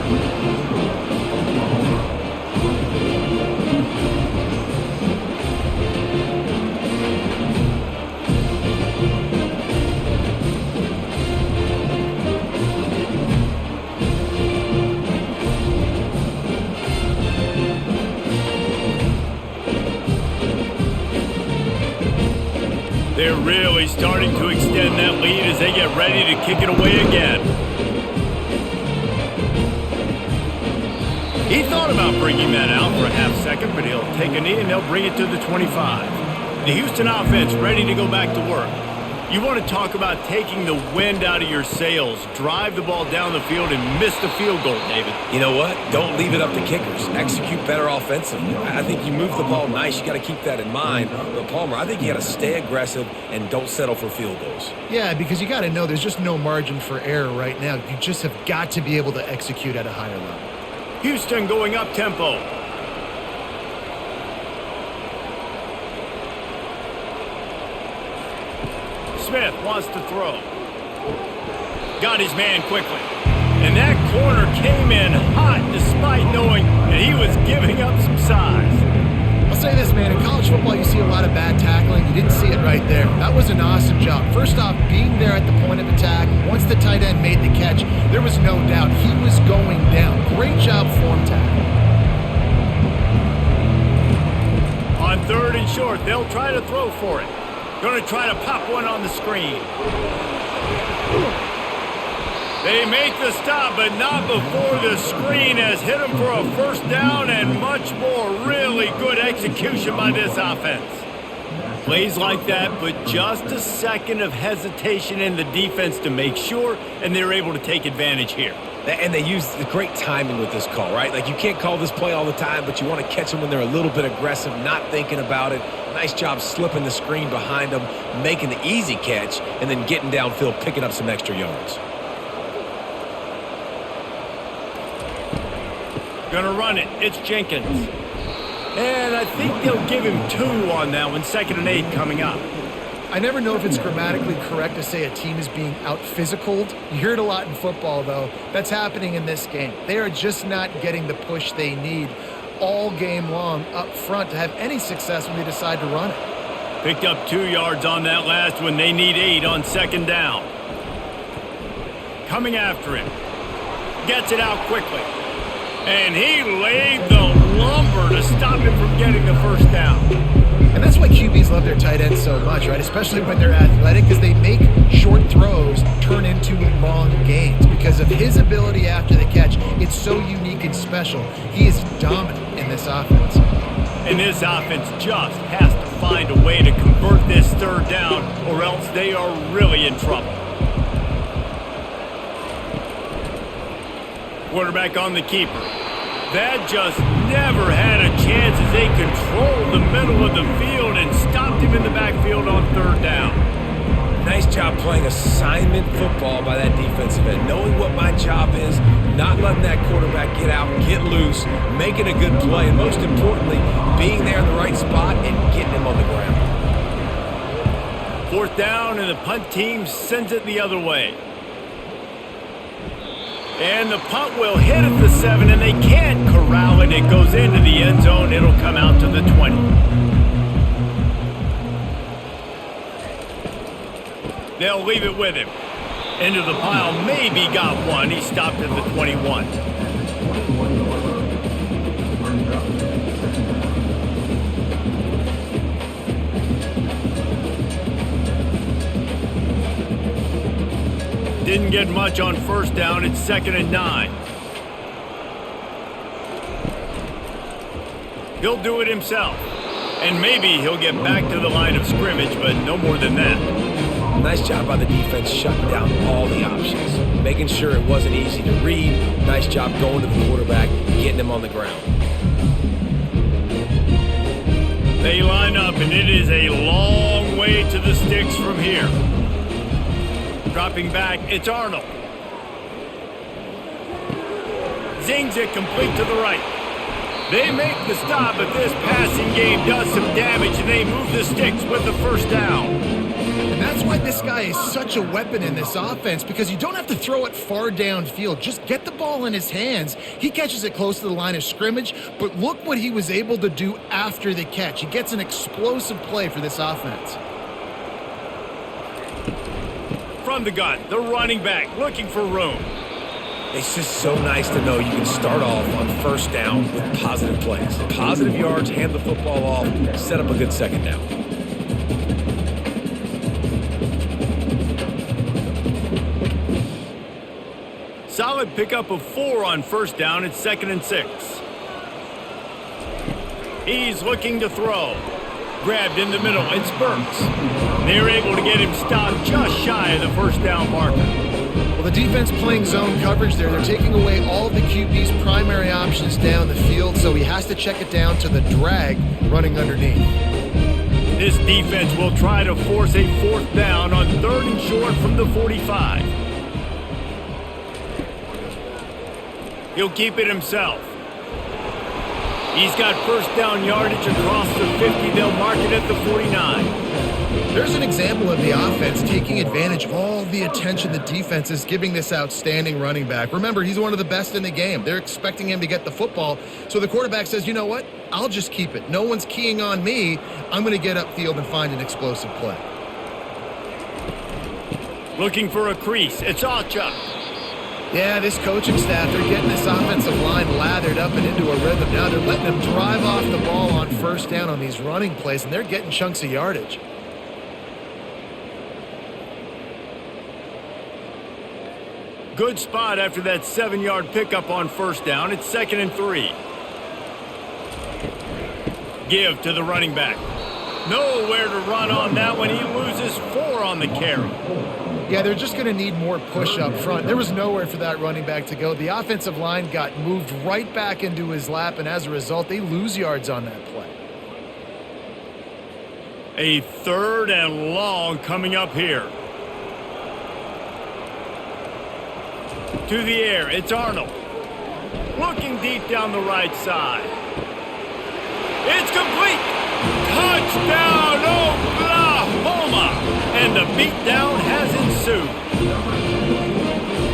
They're really starting to extend that lead as they get ready to kick it away again. He thought about bringing that out for a half second, but he'll take a knee and they'll bring it to the 25. The Houston offense ready to go back to work. You want to talk about taking the wind out of your sails. Drive the ball down the field and miss the field goal, David. You know what? Don't leave it up to kickers. Execute better offensively. I think you move the ball nice. You got to keep that in mind. But Palmer, I think you got to stay aggressive and don't settle for field goals. Yeah, because you got to know there's just no margin for error right now. You just have got to be able to execute at a higher level. Houston going up tempo. Smith wants to throw. Got his man quickly. And that corner came in hot despite knowing that he was giving up some size. I'll say this, man. In college football, you see a lot of bad tackling. You didn't see it right there. That was an awesome job. First off, being there at the point of attack. Once the tight end made the catch, there was no doubt he was going down. Great job form tackle. On 3rd and short, they'll try to throw for it. Going to try to pop one on the screen. They make the stop, but not before the screen has hit them for a first down and much more. Really good execution by this offense. Plays like that, but just a second of hesitation in the defense to make sure, and they're able to take advantage here. And they use the great timing with this call, right? Like, you can't call this play all the time, but you want to catch them when they're a little bit aggressive, not thinking about it. Nice job slipping the screen behind them, making the easy catch, and then getting downfield, picking up some extra yards. Gonna run it. It's Jenkins. And I think they'll give him 2 on that one. 2nd and 8 coming up. I never know if it's grammatically correct to say a team is being out-physicaled. You hear it a lot in football, though. That's happening in this game. They are just not getting the push they need all game long up front to have any success when they decide to run it. Picked up 2 yards on that last one. They need 8 on 2nd down. Coming after him. Gets it out quickly. And he laid the lumber to stop him from getting the first down. And that's why QBs love their tight ends so much, right? Especially when they're athletic, because they make short throws turn into long gains. Because of his ability after the catch, it's so unique and special. He is dominant in this offense. And this offense just has to find a way to convert this 3rd down, or else they are really in trouble. Quarterback on the keeper. That just never had a chance as they controlled the middle of the field and stopped him in the backfield on 3rd down. Nice job playing assignment football by that defensive end. Knowing what my job is, not letting that quarterback get out, get loose, making a good play, and most importantly, being there in the right spot and getting him on the ground. 4th down, and the punt team sends it the other way. And the punt will hit at the 7, and they can't corral it. It goes into the end zone. It'll come out to the 20. They'll leave it with him. Into the pile, maybe got one. He stopped at the 21. Didn't get much on 1st down. It's 2nd and 9. He'll do it himself. And maybe he'll get back to the line of scrimmage, but no more than that. Nice job by the defense shutting down all the options, making sure it wasn't easy to read. Nice job going to the quarterback, getting him on the ground. They line up, and it is a long way to the sticks from here. Dropping back, it's Arnold. Zings it complete to the right. They make the stop, but this passing game does some damage, and they move the sticks with the 1st down. And that's why this guy is such a weapon in this offense, because you don't have to throw it far downfield. Just get the ball in his hands. He catches it close to the line of scrimmage, but look what he was able to do after the catch. He gets an explosive play for this offense. From the gun, the running back looking for room. It's just so nice to know you can start off on 1st down with positive plays. Positive yards, hand the football off, set up a good 2nd down. Solid pickup of 4 on 1st down. It's 2nd and 6. He's looking to throw. Grabbed in the middle. It's Burks. They're able to get him stopped just shy of the 1st down marker. Well, the defense playing zone coverage there. They're taking away all of the QB's primary options down the field, so he has to check it down to the drag running underneath. This defense will try to force a 4th down on 3rd and short from the 45. He'll keep it himself. He's got 1st down yardage across the 50. They'll mark it at the 49. There's an example of the offense taking advantage of all the attention the defense is giving this outstanding running back. Remember, he's one of the best in the game. They're expecting him to get the football. So the quarterback says, you know what? I'll just keep it. No one's keying on me. I'm going to get upfield and find an explosive play. Looking for a crease. It's Acha. Yeah, this coaching staff, they're getting this offensive line lathered up and into a rhythm. Now they're letting them drive off the ball on 1st down on these running plays, and they're getting chunks of yardage. Good spot after that 7-yard pickup on 1st down. It's 2nd and 3. Give to the running back. Nowhere to run on that one. He loses 4 on the carry. Yeah, they're just going to need more push up front. There was nowhere for that running back to go. The offensive line got moved right back into his lap, and as a result, they lose yards on that play. A 3rd and long coming up here. To the air, it's Arnold. Looking deep down the right side. It's complete! Touchdown, Oklahoma! And the beatdown has ensued.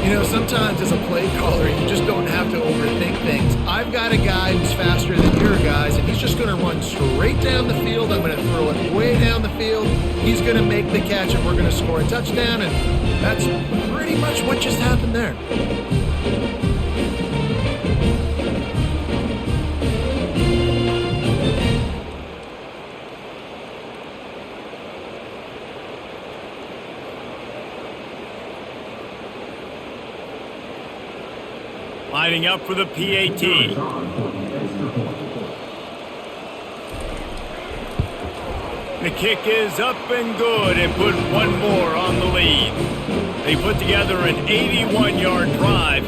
You know, sometimes as a play caller, you just don't have to overthink things. I've got a guy who's faster than your guys, and he's just going to run straight down the field. I'm going to throw it way down the field. He's going to make the catch, and we're going to score a touchdown, and that's pretty much what just happened there. Lining up for the PAT. The kick is up and good and put one more on the lead. They put together an 81-yard drive,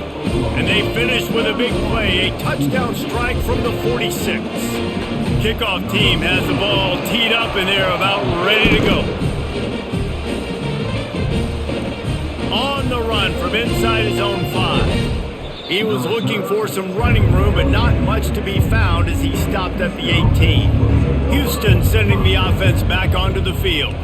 and they finish with a big play, a touchdown strike from the 46. Kickoff team has the ball teed up, and they're about ready to go. on the run from inside his own 5. He was looking for some running room, but not much to be found as he stopped at the 18. Houston sending the offense back onto the field.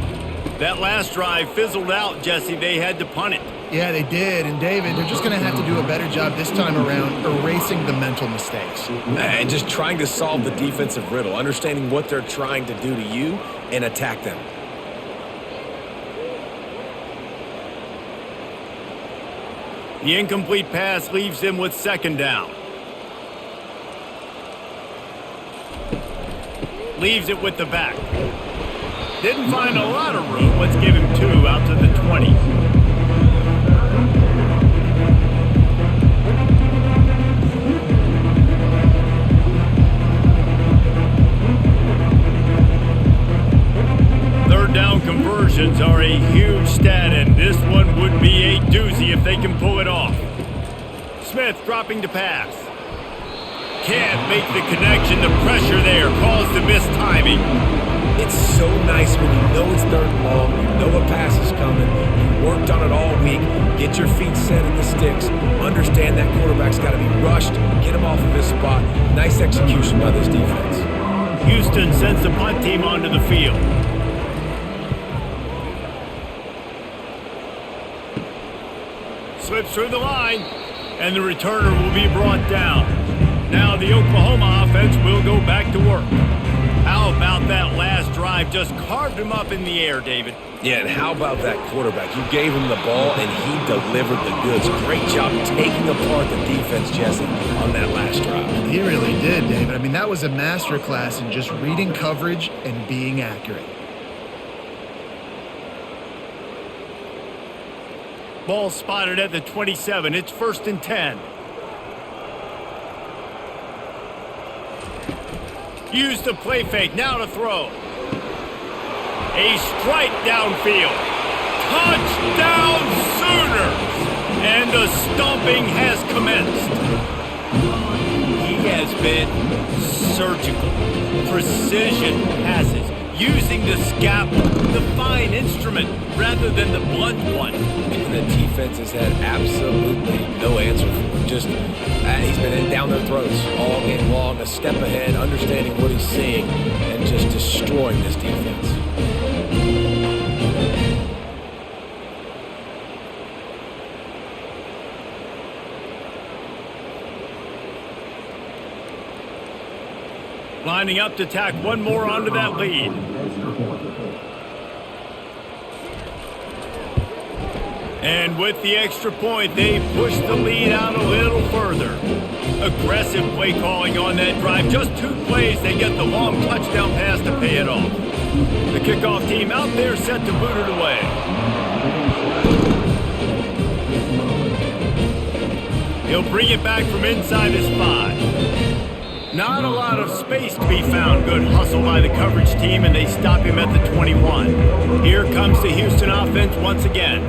That last drive fizzled out, Jesse. They had to punt it. Yeah, they did. And, David, they're just going to have to do a better job this time around erasing the mental mistakes. And just trying to solve the defensive riddle, understanding what they're trying to do to you and attack them. The incomplete pass leaves him with 2nd down. Leaves it with the back. Didn't find a lot of room. Let's give him 2 out to the 20. Third down conversions are a huge stat, and this one would be a doozy if they can pull it off. Smith dropping to pass. Can't make the connection. The pressure there caused the mistiming. It's so nice when you know it's 3rd and long, you know a pass is coming, you worked on it all week, get your feet set at the sticks, understand that quarterback's got to be rushed, get him off of his spot. Nice execution by this defense. Houston sends the punt team onto the field. Slips through the line, and the returner will be brought down. Now the Oklahoma offense will go back to work. How about that last drive? Just carved him up in the air, David. Yeah, and how about that quarterback? You gave him the ball, and he delivered the goods. Great job taking apart the defense, Jesse, on that last drive. He really did, David. I mean, that was a masterclass in just reading coverage and being accurate. Ball spotted at the 27. It's 1st and 10. Use the play fake. Now to throw. A strike downfield. Touchdown Sooners! And the stomping has commenced. He has been surgical. Precision passes. Using the scalpel, the fine instrument, rather than the blunt one. And the defense has had absolutely no answer for him. Just, he's been down their throats all game long, a step ahead, understanding what he's seeing, and just destroying this defense. Lining up to tack one more onto that lead. And with the extra point, they push the lead out a little further. Aggressive play calling on that drive. Just 2 plays, they get the long touchdown pass to pay it off. The kickoff team out there set to boot it away. He'll bring it back from inside his 5. Not a lot of space to be found. Good hustle by the coverage team, and they stop him at the 21. Here comes the Houston offense once again.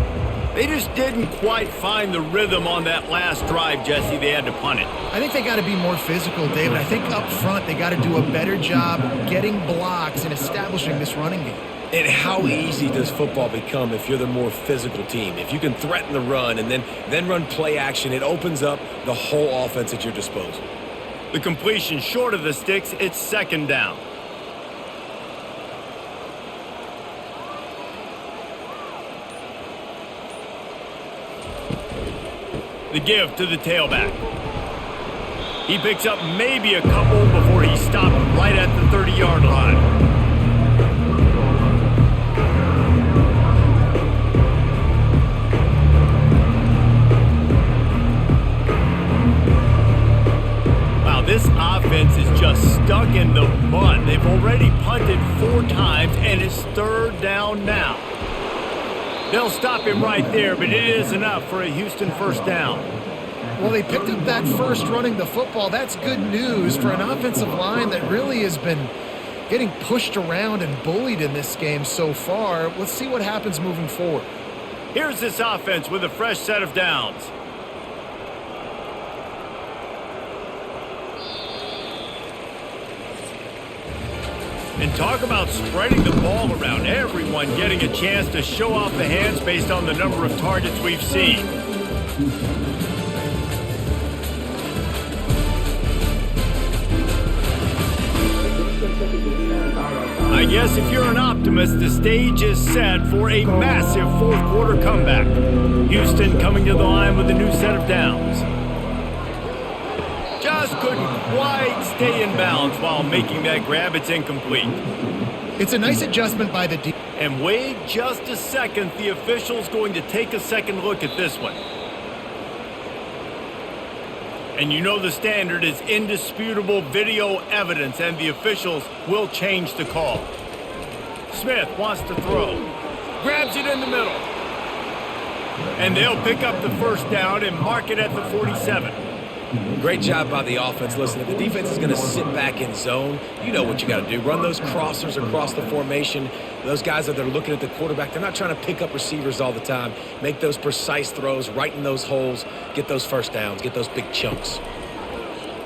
They just didn't quite find the rhythm on that last drive, Jesse. They had to punt it. I think they got to be more physical, David. I think up front they got to do a better job getting blocks and establishing this running game. And how easy does football become if you're the more physical team? If you can threaten the run and then run play action, it opens up the whole offense at your disposal. The completion short of the sticks, it's 2nd down. The give to the tailback. He picks up maybe a couple before he's stopped right at the 30-yard line. This offense is just stuck in the mud. They've already punted 4 times, and it's 3rd down now. They'll stop him right there, but it is enough for a Houston 1st down. Well, they picked up that first running the football. That's good news for an offensive line that really has been getting pushed around and bullied in this game so far. Let's see what happens moving forward. Here's this offense with a fresh set of downs. And talk about spreading the ball around, everyone getting a chance to show off the hands based on the number of targets we've seen. I guess if you're an optimist, the stage is set for a massive fourth quarter comeback. Houston coming to the line with a new set of downs. Just couldn't quite stay in bounds while making that grab. It's incomplete. It's a nice adjustment by the defense. And wait just a second. The official's going to take a second look at this one. And you know the standard is indisputable video evidence, and the officials will change the call. Smith wants to throw. Grabs it in the middle. And they'll pick up the first down and mark it at the 47. Great job by the offense. Listen, if the defense is going to sit back in zone, you know what you got to do. Run those crossers across the formation. Those guys that are looking at the quarterback, they're not trying to pick up receivers all the time. Make those precise throws, right in those holes, get those first downs, get those big chunks.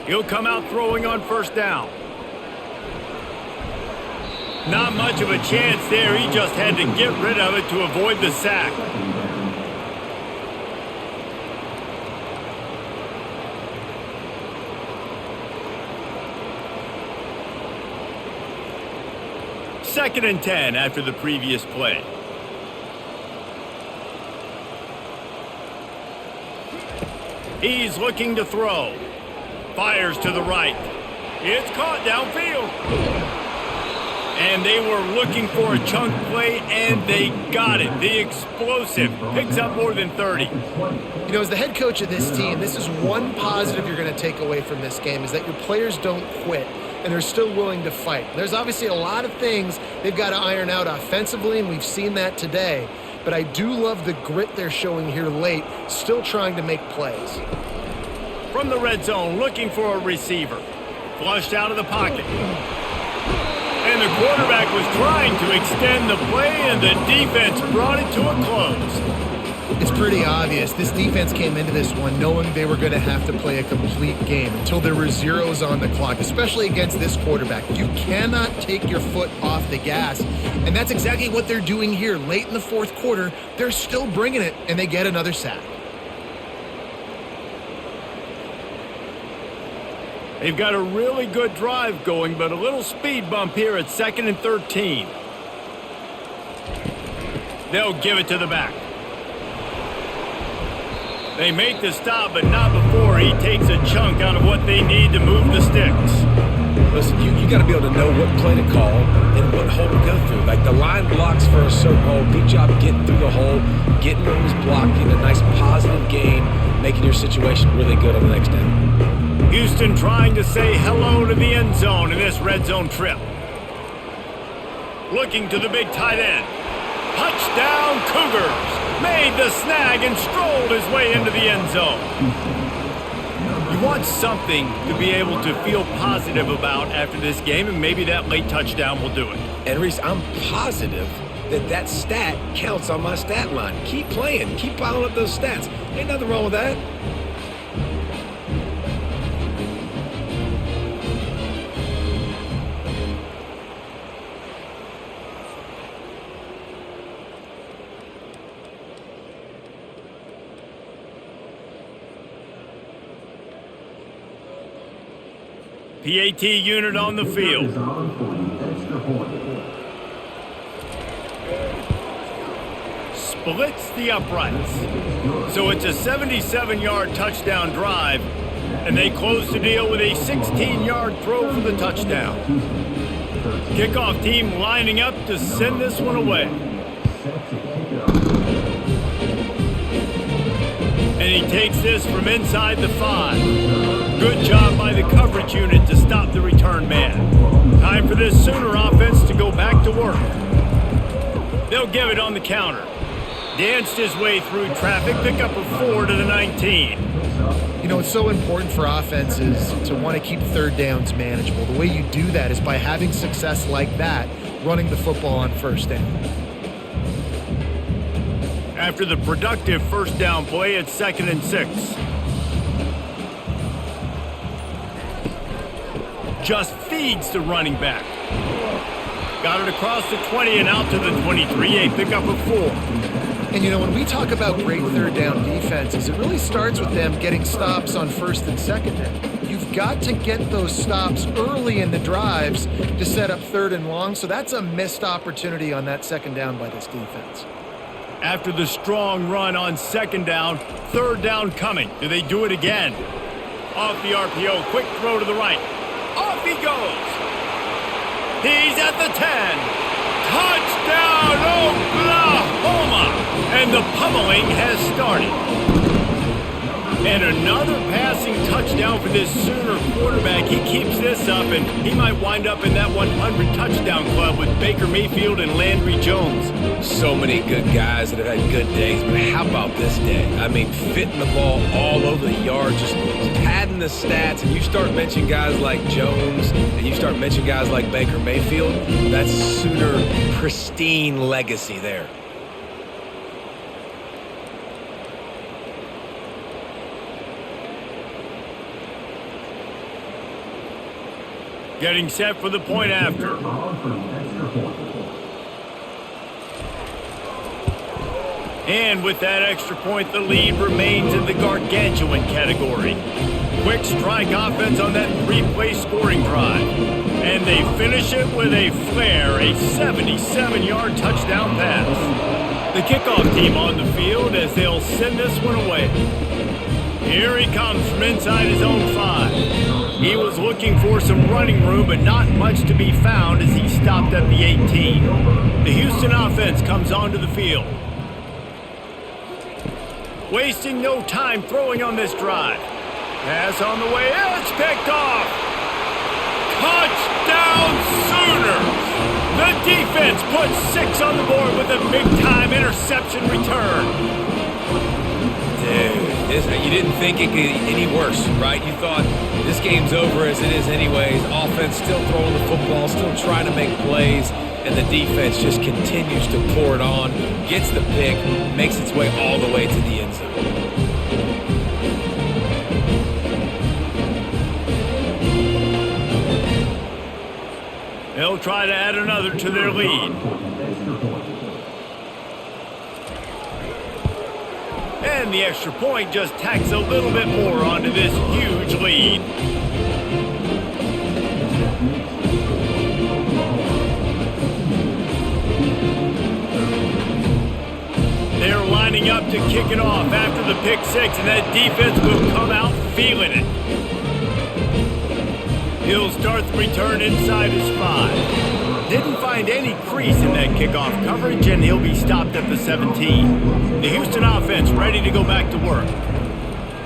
He'll come out throwing on first down. Not much of a chance there. He just had to get rid of it to avoid the sack. Second and 10 after the previous play. He's looking to throw. Fires to the right. It's caught downfield. And they were looking for a chunk play, and they got it. The explosive picks up more than 30. You know, as the head coach of this team, this is one positive you're going to take away from this game, is that your players don't quit, and they're still willing to fight. There's obviously a lot of things they've got to iron out offensively, and we've seen that today. But I do love the grit they're showing here late, still trying to make plays. From the red zone, looking for a receiver. Flushed out of the pocket. And the quarterback was trying to extend the play, and the defense brought it to a close. It's pretty obvious. This defense came into this one knowing they were going to have to play a complete game until there were zeros on the clock, especially against this quarterback. You cannot take your foot off the gas, and that's exactly what they're doing here. Late in the fourth quarter, they're still bringing it, and they get another sack. They've got a really good drive going, but a little speed bump here at 2nd and 13. They'll give it to the back. They make the stop, but not before he takes a chunk out of what they need to move the sticks. Listen, you got to be able to know what play to call and what hole to go through. Like the line blocks for a certain hole. Good job getting through the hole, getting where it was blocked, getting a nice positive gain, making your situation really good on the next down. Houston trying to say hello to the end zone in this red zone trip. Looking to the big tight end. Touchdown Cougars! Made the snag and strolled his way into the end zone. You want something to be able to feel positive about after this game, and maybe that late touchdown will do it. And Reese, I'm positive that stat counts on my stat line. Keep playing. Keep piling up those stats. Ain't nothing wrong with that. PAT unit on the field. Splits the uprights. So it's a 77-yard touchdown drive, and they close the deal with a 16-yard throw for the touchdown. Kickoff team lining up to send this one away. And he takes this from inside the 5. Good job by the coverage unit to stop the return man. Time for this Sooner offense to go back to work. They'll give it on the counter. Danced his way through traffic, pick up a 4 to the 19. You know, it's so important for offenses to want to keep third downs manageable. The way you do that is by having success like that, running the football on first down. After the productive first down play, it's 2nd and 6. Just feeds the running back. Got it across the 20 and out to the 23, a pickup of 4. And, you know, when we talk about great third down defenses, it really starts with them getting stops on first and second down. You've got to get those stops early in the drives to set up third and long, so that's a missed opportunity on that second down by this defense. After the strong run on second down, third down coming. Do they do it again? Off the RPO, quick throw to the right. Off he goes. He's at the 10. Touchdown, Oklahoma! And the pummeling has started. And another passing touchdown for this Sooner quarterback. He keeps this up, and he might wind up in that 100 touchdown club with Baker Mayfield and Landry Jones. So many good guys that have had good days, but how about this day? I mean, fitting the ball all over the yard, just padding the stats, and you start mentioning guys like Jones, and you start mentioning guys like Baker Mayfield, that's Sooner pristine legacy there. Getting set for the point after. And with that extra point, the lead remains in the gargantuan category. Quick strike offense on that 3-play scoring drive. And they finish it with a flair, a 77-yard touchdown pass. The kickoff team on the field as they'll send this one away. Here he comes from inside his own 5. He was looking for some running room, but not much to be found as he stopped at the 18. The Houston offense comes onto the field. Wasting no time throwing on this drive. Pass on the way, it's picked off! Touchdown Sooners! The defense puts 6 on the board with a big-time interception return. Dude, you didn't think it could get any worse, right? You thought this game's over as it is anyways. Offense still throwing the football, still trying to make plays, and the defense just continues to pour it on, gets the pick, makes its way all the way to the end zone. They'll try to add another to their lead. And the extra point just tacks a little bit more onto this huge lead. They're lining up to kick it off after the pick 6, and that defense will come out feeling it. He'll start the return inside his 5. Didn't find any crease in that kickoff coverage, and he'll be stopped at the 17. The Houston offense ready to go back to work.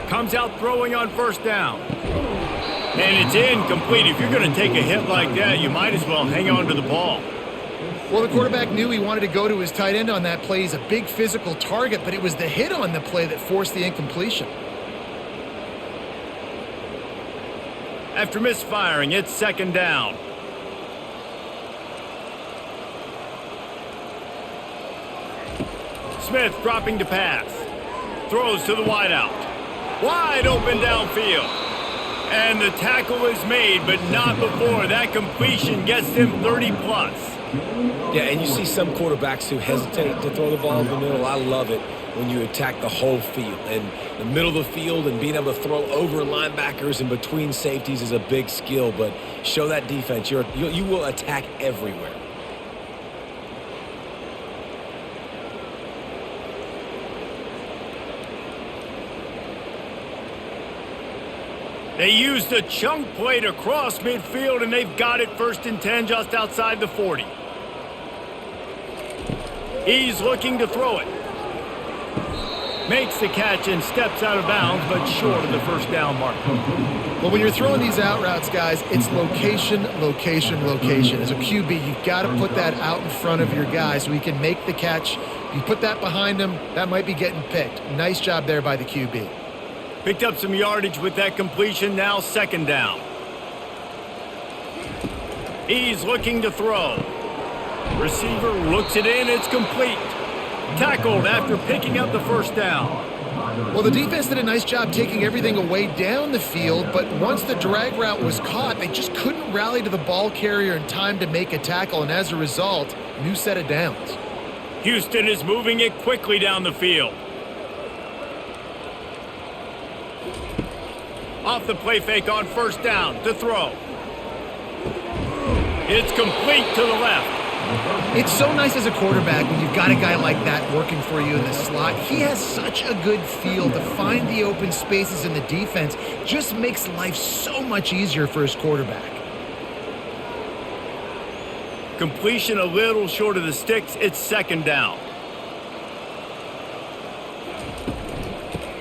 Comes out throwing on first down. And it's incomplete. If you're going to take a hit like that, you might as well hang on to the ball. Well, the quarterback knew he wanted to go to his tight end on that play. He's a big physical target, but it was the hit on the play that forced the incompletion. After misfiring, it's second down. Smith dropping to pass. Throws to the wideout. Wide open downfield. And the tackle is made, but not before that completion gets him 30+. Yeah, and you see some quarterbacks who hesitate to throw the ball in the middle. I love it when you attack the whole field. And the middle of the field and being able to throw over linebackers and between safeties is a big skill, but show that defense. You will attack everywhere. They used a chunk play to cross midfield, and they've got it first and 10 just outside the 40. He's looking to throw it. Makes the catch and steps out of bounds, but short of the first down mark. Well, when you're throwing these out routes, guys, it's location, location, location. As a QB, you've got to put that out in front of your guy so he can make the catch. You put that behind him, that might be getting picked. Nice job there by the QB. Picked up some yardage with that completion, now second down. He's looking to throw. Receiver looks it in, it's complete. Tackled after picking up the first down. Well, the defense did a nice job taking everything away down the field, but once the drag route was caught, they just couldn't rally to the ball carrier in time to make a tackle, and as a result, new set of downs. Houston is moving it quickly down the field. Off the play fake on first down to throw. It's complete to the left. It's so nice as a quarterback when you've got a guy like that working for you in the slot. He has such a good feel to find the open spaces in the defense. Just makes life so much easier for his quarterback. Completion a little short of the sticks. It's second down.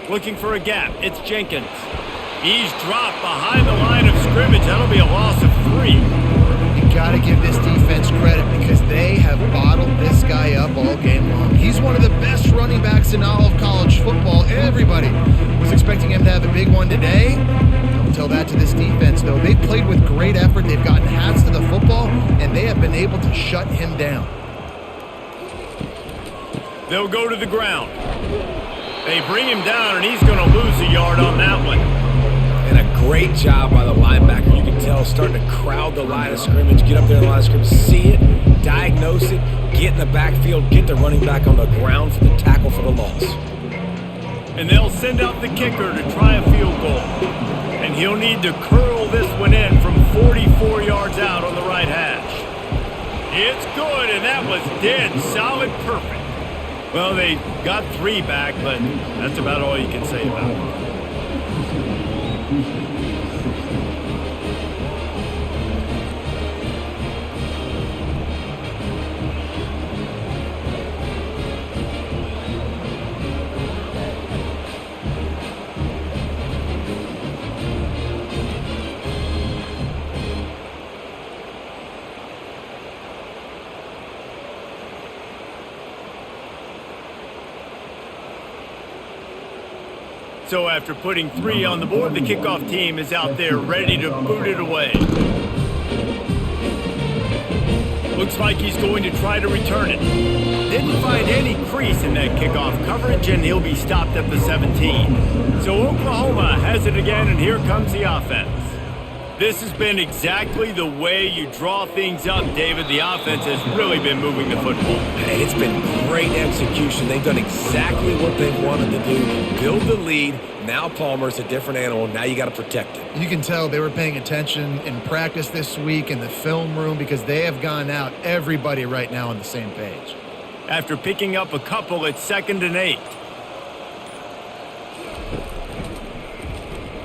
Looking for a gap. It's Jenkins. He's dropped behind the line of scrimmage. That'll be a loss of 3. You got to give this defense credit because they have bottled this guy up all game long. He's one of the best running backs in all of college football. Everybody was expecting him to have a big one today. Don't tell that to this defense, though. They've played with great effort. They've gotten hats to the football, and they have been able to shut him down. They'll go to the ground. They bring him down, and he's going to lose a yard on that one. And a great job by the linebacker. You can tell starting to crowd the line of scrimmage, get up there in the line of scrimmage, see it, diagnose it, get in the backfield, get the running back on the ground for the tackle for the loss. And they'll send out the kicker to try a field goal. And he'll need to curl this one in from 44 yards out on the right hash. It's good, and that was dead solid perfect. Well, they got 3 back, but that's about all you can say about it. So after putting 3 on the board, the kickoff team is out there ready to boot it away. Looks like he's going to try to return it. Didn't find any crease in that kickoff coverage, and he'll be stopped at the 17. So Oklahoma has it again, and here comes the offense. This has been exactly the way you draw things up, David. The offense has really been moving the football. Hey, it's been great execution. They've done exactly what they've wanted to do. Build the lead. Now Palmer's a different animal. Now you got to protect it. You can tell they were paying attention in practice this week in the film room because they have gone out, everybody right now on the same page. After picking up a couple, it's 2nd and 8.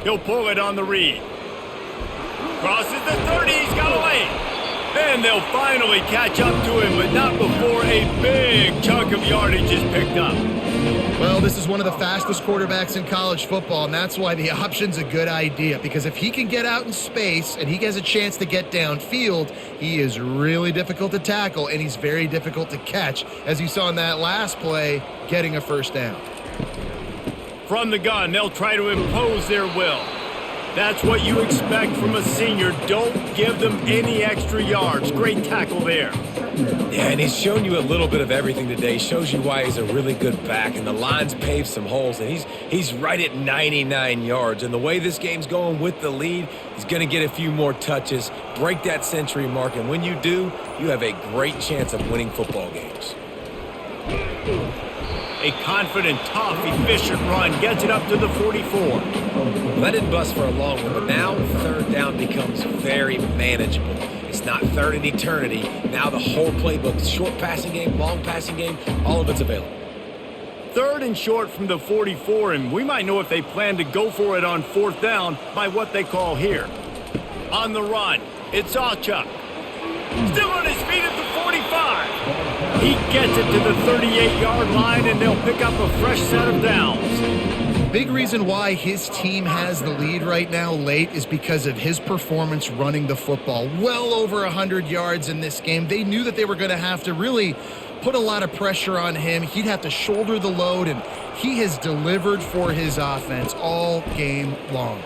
He'll pull it on the read. Crosses the 30, he's got away. And they'll finally catch up to him, but not before a big chunk of yardage is picked up. Well, this is one of the fastest quarterbacks in college football, and that's why the option's a good idea, because if he can get out in space and he has a chance to get downfield, he is really difficult to tackle, and he's very difficult to catch, as you saw in that last play, getting a first down. From the gun, they'll try to impose their will. That's what you expect from a senior. Don't give them any extra yards. Great tackle there. Yeah, and he's shown you a little bit of everything today. Shows you why he's a really good back, and the line's paved some holes, and he's right at 99 yards. And the way this game's going with the lead, he's going to get a few more touches, break that century mark, and when you do, you have a great chance of winning football games. A confident, tough, efficient run gets it up to the 44. Let it bust for a long one, but now 3rd down becomes very manageable. It's not 3rd in eternity. Now the whole playbook, short passing game, long passing game, all of it's available. 3rd and short from the 44, and we might know if they plan to go for it on 4th down by what they call here. On the run, it's Sawchuk. Still on his feet at the 45. He gets it to the 38-yard line, and they'll pick up a fresh set of downs. Big reason why his team has the lead right now late is because of his performance running the football. Well over 100 yards in this game. They knew that they were going to have to really put a lot of pressure on him. He'd have to shoulder the load, and he has delivered for his offense all game long.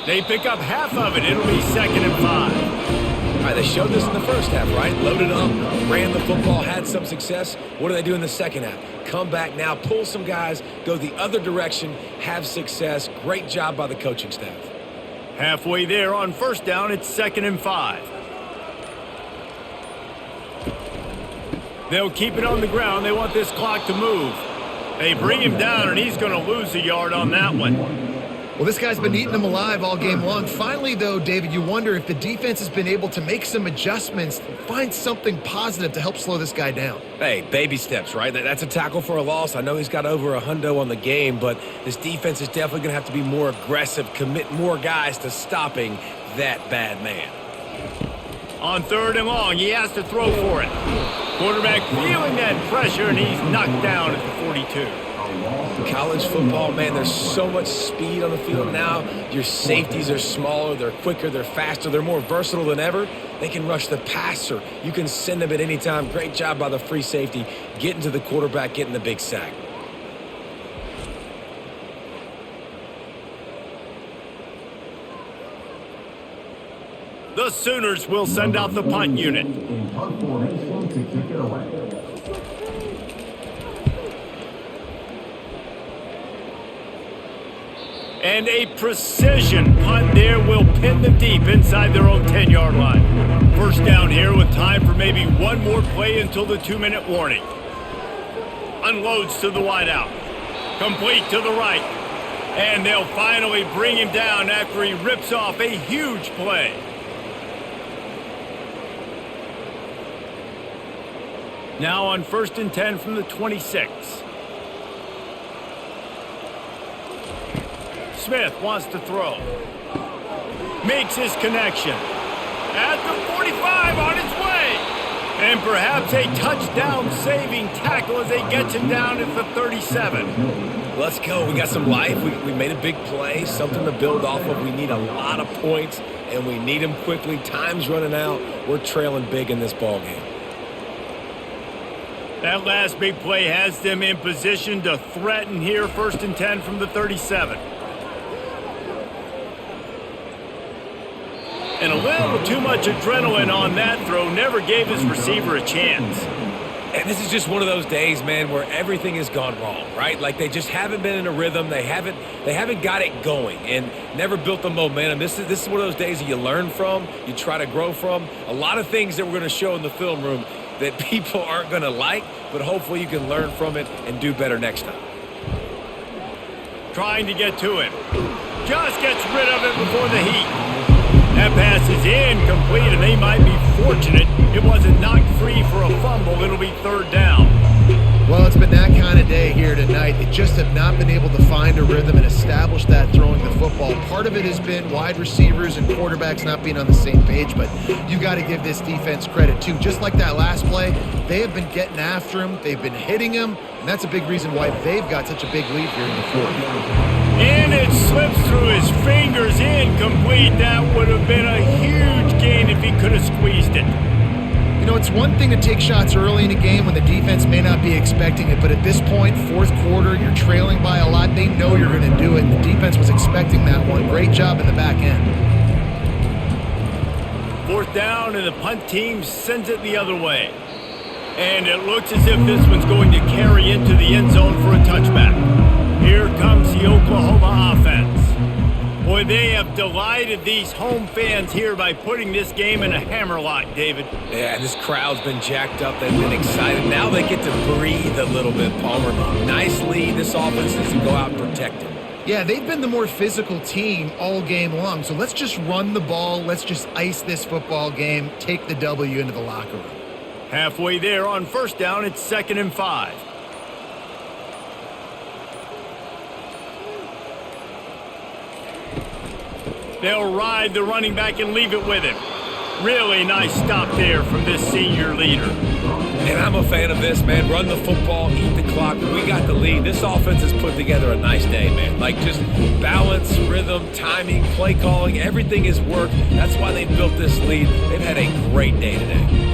They pick up half of it. It'll be 2nd and 5. All right, they showed this in the first half, right? Loaded up, ran the football, had some success. What do they do in the second half? Come back now, pull some guys, go the other direction, have success. Great job by the coaching staff. Halfway there on first down, it's 2nd and 5. They'll keep it on the ground. They want this clock to move. They bring him down, and he's going to lose a yard on that one. Well, this guy's been eating them alive all game long. Finally, though, David, you wonder if the defense has been able to make some adjustments, find something positive to help slow this guy down. Hey, baby steps, right? That's a tackle for a loss. I know he's got over $100 on the game, but this defense is definitely going to have to be more aggressive, commit more guys to stopping that bad man. On 3rd and long, he has to throw for it. Quarterback feeling that pressure, and he's knocked down at the 42. College football, man, there's so much speed on the field now. Your safeties are smaller, they're quicker, they're faster, they're more versatile than ever. They can rush the passer. You can send them at any time. Great job by the free safety, getting to the quarterback, getting the big sack. The Sooners will send out the punt unit. And a precision punt there will pin them deep inside their own 10-yard line. First down here with time for maybe one more play until the 2-minute warning. Unloads to the wideout. Complete to the right. And they'll finally bring him down after he rips off a huge play. Now on 1st and 10 from the 26. Smith wants to throw. Makes his connection. At the 45 on his way. And perhaps a touchdown-saving tackle as they get him down at the 37. Let's go. We got some life. We made a big play, something to build off of. We need a lot of points, and we need them quickly. Time's running out. We're trailing big in this ballgame. That last big play has them in position to threaten here. 1st and 10 from the 37. And a little too much adrenaline on that throw. Never gave his receiver a chance. And this is just one of those days, man, where everything has gone wrong, right? Like they just haven't been in a rhythm. They haven't got it going and never built the momentum. This is one of those days that you learn from, you try to grow from. A lot of things that we're going to show in the film room that people aren't going to like, but hopefully you can learn from it and do better next time. Trying to get to him. Just gets rid of it before the heat. That pass is incomplete, and they might be fortunate it wasn't knocked free for a fumble. It'll be 3rd down. Well, it's been that kind of day here tonight. They just have not been able to find a rhythm and establish that throwing the football. Part of it has been wide receivers and quarterbacks not being on the same page, but you got to give this defense credit too. Just like that last play, they have been getting after him. They've been hitting him, and that's a big reason why they've got such a big lead here in the 4th. And it slips through his fingers, incomplete. That would have been a huge gain if he could have squeezed it. You know, it's one thing to take shots early in a game when the defense may not be expecting it, but at this point, 4th quarter, you're trailing by a lot. They know you're going to do it, and the defense was expecting that one. Great job in the back end. 4th down, and the punt team sends it the other way. And it looks as if this one's going to carry into the end zone for a touchback. Here comes the Oklahoma offense. Boy, they have delighted these home fans here by putting this game in a hammerlock, David. Yeah, this crowd's been jacked up. They've been excited. Now they get to breathe a little bit, Palmer. Nice lead. This offense needs to go out and protect it. Yeah, they've been the more physical team all game long. So let's just run the ball. Let's just ice this football game, take the W into the locker room. Halfway there on 1st down, it's 2nd and 5. They'll ride the running back and leave it with him. Really nice stop there from this senior leader. And I'm a fan of this, man. Run the football, eat the clock. We got the lead. This offense has put together a nice day, man. Like just balance, rhythm, timing, play calling, everything has worked. That's why they built this lead. They've had a great day today.